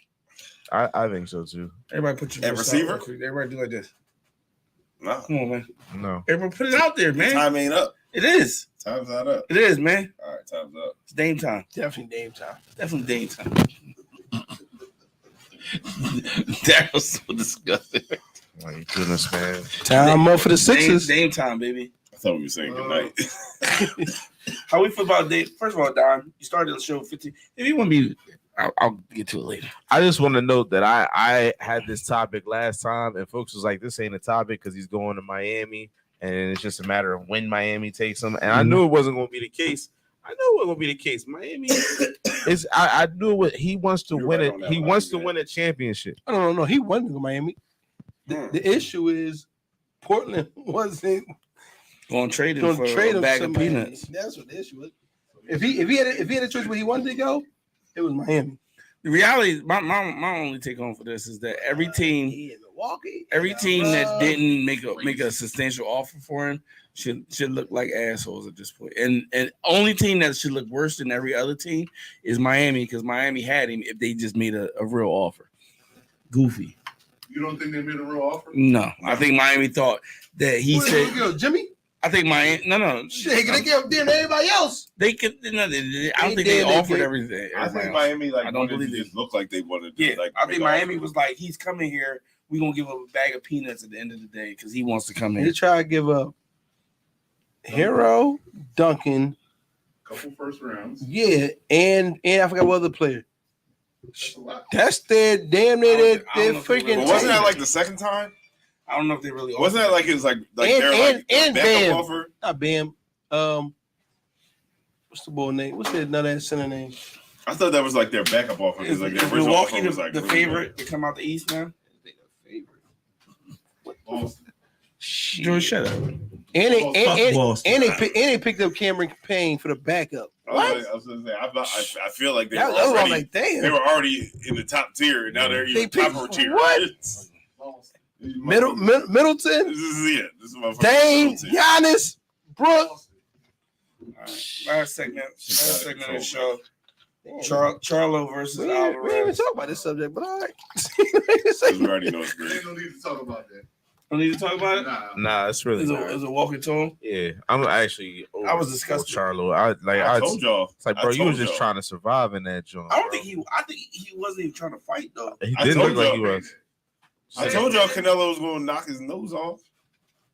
I think so too. Everybody put your At wrist out receiver? real quick. Everybody do like this. No. Come on, man. No. Everybody put it out there, man. Time ain't up. It is. Time's not up. It is, man. All right, time's up. It's Dame time. Definitely Dame time. Definitely Dame time. That was so disgusting. My goodness, man. Time up for the Sixers. Dame time, baby. I thought we were saying goodnight. How we feel about Dame? First of all, Don, you started the show 15. If you want me to, I'll get to it later. I just want to note that I had this topic last time, and folks was like, "This ain't a topic because he's going to Miami, and it's just a matter of when Miami takes him." And I knew it wasn't going to be the case. I know it wasn't going to be the case. Miami is. I knew what he wants to You're win right it. on that He one, wants to man. win a championship. No. He won to Miami. The issue is Portland wasn't Going to trade him going for to trade a him bag to of Miami. peanuts. That's what the issue is. If he had a choice where he wanted to go, it was Miami. The reality, my only take home for this is that every team He in Milwaukee. Every team that didn't make a substantial offer for him should look like assholes at this point. And only team that should look worse than every other team is Miami, because Miami had him if they just made a real offer. Goofy. You don't think they made a real offer? No, I think Miami thought that he Who said. did he go, Jimmy? I think Miami. No. Shit, they give them to everybody else. They could. No, I don't think They they did, offered did. everything. I everybody think else. Miami I don't wanted believe to it. just look like they wanted to. Yeah, Like, I think make Miami offers. was like, he's coming here. We're gonna give him a bag of peanuts at the end of the day because he wants to come They in. try to give up Hero, Duncan, Couple first rounds. yeah, and I forgot what other player. That's a lot. That's their damn near I their don't know if they freaking. But wasn't team. that like the second time? I don't know if they really Wasn't that like it was like And- their like and backup Bam. offer? Not Bam? What's the boy name? What's that another center name? I thought that was like their backup offer. Is, Because like is their original Milwaukee offer was like the really favorite to come out the East now? Boston. George, shut up. And they Boston. they picked up Cameron Payne for the backup. good. I was gonna say, I feel like they That were was all already like, damn. they were already in the top tier, and now they're They even picked- top tier. what? Boston. Middleton, This is it. This is my Dame, Giannis, Brooks. Last segment of the show. Charlo versus We didn't even Alvarez. talk about this subject, but all right. We already know it's There great. ain't no need to talk about that. Don't need to talk about it. Nah, it's really Is not. it walking to him? Yeah, I'm actually. I was disgusted. Charlo. I told y'all. It's like, I bro, you told was just y'all. trying to survive in that joint. I don't bro. think I think he wasn't even trying to fight though. He I didn't told look like he y'all. was. I told y'all Canelo was going to knock his nose off.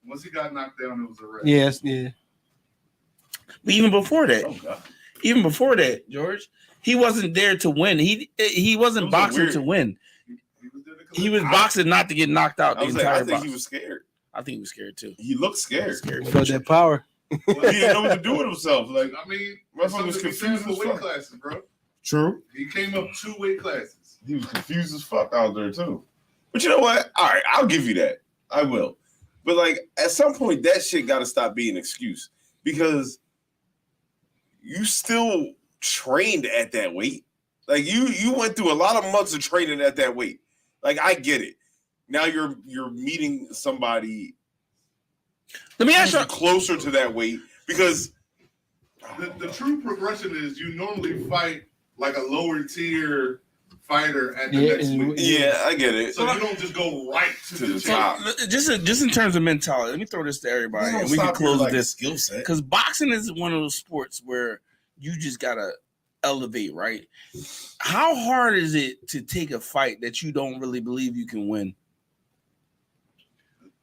Once he got knocked down, it was a wrap. Yes, yeah. But even before that, God. George, he wasn't there to win. He wasn't Those are boxing weird. to win. He was there to collect. He was boxing not to get knocked out I the was like, entire I think box. he was scared. I think he was scared too. He looked scared. He felt that power. He didn't know what to do with himself. Like, I mean, motherfucker was something to be confused said as for weight fuck. classes, bro. True. He came up 2 weight classes. He was confused as fuck out there too. But you know what? All right, I'll give you that. I will. But like at some point, that shit got to stop being an excuse because you still trained at that weight. Like you went through a lot of months of training at that weight. Like I get it. Now you're meeting somebody. Let me ask you. Closer to that weight because The true progression is you normally fight like a lower tier fighter at the Yeah, next and- weight. yeah, I get it. So you don't just go right to the top. Just in terms of mentality, let me throw this to everybody, and we can close with this. skill set. Because boxing is one of those sports where you just gotta elevate, right? How hard is it to take a fight that you don't really believe you can win?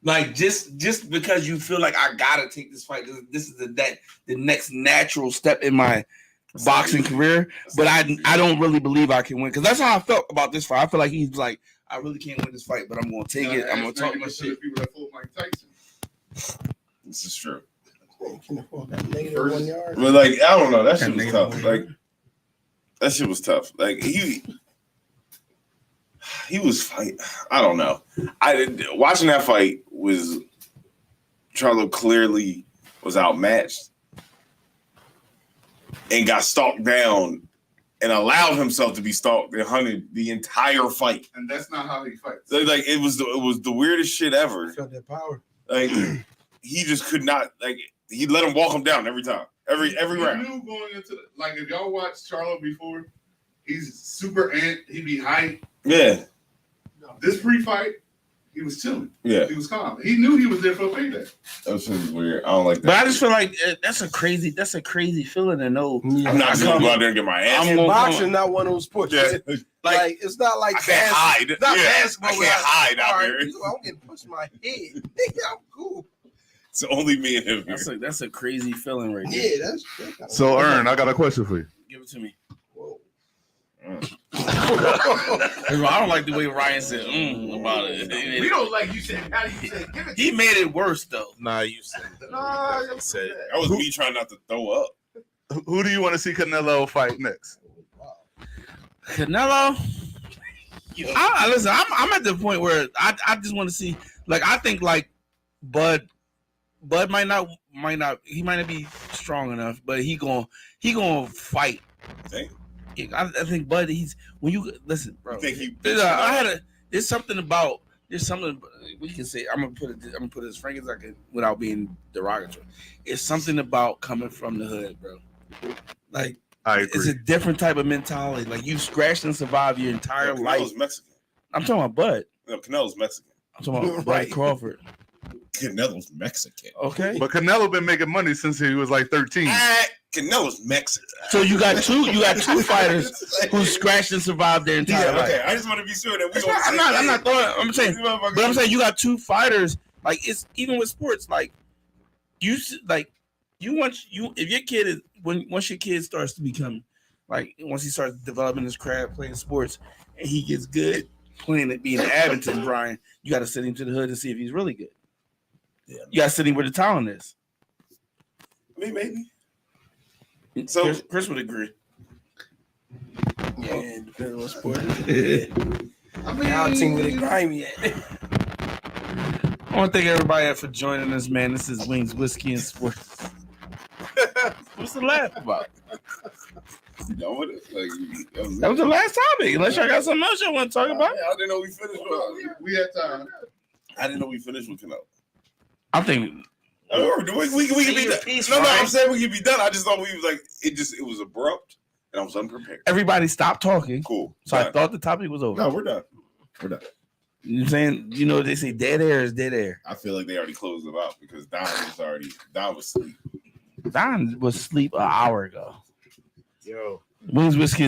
Like just because you feel like I gotta take this fight, this is the next natural step in my boxing career, but I don't really believe I can win because that's how I felt about this fight. I feel like he's like I really can't win this fight, but I'm gonna take it. I'm gonna talk my shit. People that fought Mike Tyson. This is true. Negative 1 yard. But like I don't know, that shit was tough. Like that shit was tough. Like he was fight. I don't know. Watching that fight was Charlo clearly was outmatched and got stalked down and allowed himself to be stalked and hunted the entire fight. And that's not how he fights. Like it was the weirdest shit ever. Felt that power. Like he just could not like he let him walk him down every time. Every He round. knew going into like if y'all watched Charlo before, he's super ant. He be hype. Yeah. This pre-fight, he was chilling. Yeah. He was calm. He knew he was there for a payday. That shit was weird. I don't like that. But I just feel like that's a crazy feeling to know. Yeah. I'm not gonna go out there and get my ass. I'm And gonna boxing not one of those sports. Yeah. Like it's not like I can't hide. It's not Yeah, basketball. I can't where hide out all right, there. I'm getting pushed in my head. Nigga, I'm cool. It's only me and him. That's a crazy feeling right there. Yeah, that's kinda So, Ern, I got a question for you. Give it to me. Whoa. I don't like the way Ryan said about it. We don't like you said. How do you say? Give it. He made it worse though. Nah, you said it. Nah, You said it. That was me trying not to throw up. Who do you want to see Canelo fight next? Canelo. Listen, I'm at the point where I just want to see. Like I think like Bud might not he might not be strong enough, but he gonna fight. Think? I think Bud he's when you listen, bro. You think he? There's something we can say. I'm gonna put it as frank as I can without being derogatory. It's something about coming from the hood, bro. Like I it's a different type of mentality. Like you scratched and survived your entire life. Canelo's Mexican. I'm talking about Bud. No, Canelo's Mexican. I'm talking about Right. Bud Crawford. Canelo's Mexican. Okay. But Canelo been making money since he was like 13. Canelo's Mexican. So you got two fighters who scratched and survived their entire Yeah, life. okay. I just want to be sure that we. That's why I'm not throwing. I'm saying, but I'm saying you got two fighters. Like it's even with sports. Like you want if your kid is once your kid starts to become like once he starts developing his craft playing sports and he gets good playing it being Abington, Brian, you got to send him to the hood and see if he's really good. Yeah. You got to send him where the talent is. I mean, maybe. So Chris would agree. Yeah, depending on what sport. I mean, Our team with it grimy at. I want to thank everybody for joining us, man. This is Wings Whiskey and Sports. What's the laugh about? you know what? Like That was the last topic. Unless y'all got something else y'all want to talk about. I didn't know we finished. We had time. I didn't know we finished with Canelo. I think We can be done. Piece, No, right? I'm saying we can be done. I just thought we was like it was abrupt and I was unprepared. Everybody stopped talking. Cool. So I Done. thought the topic was over. No, we're done. We're done. You know what I'm saying? You know, they say dead air is dead air. I feel like they already closed it out because Don was asleep. Don was asleep an hour ago. Yo. Wings Whiskey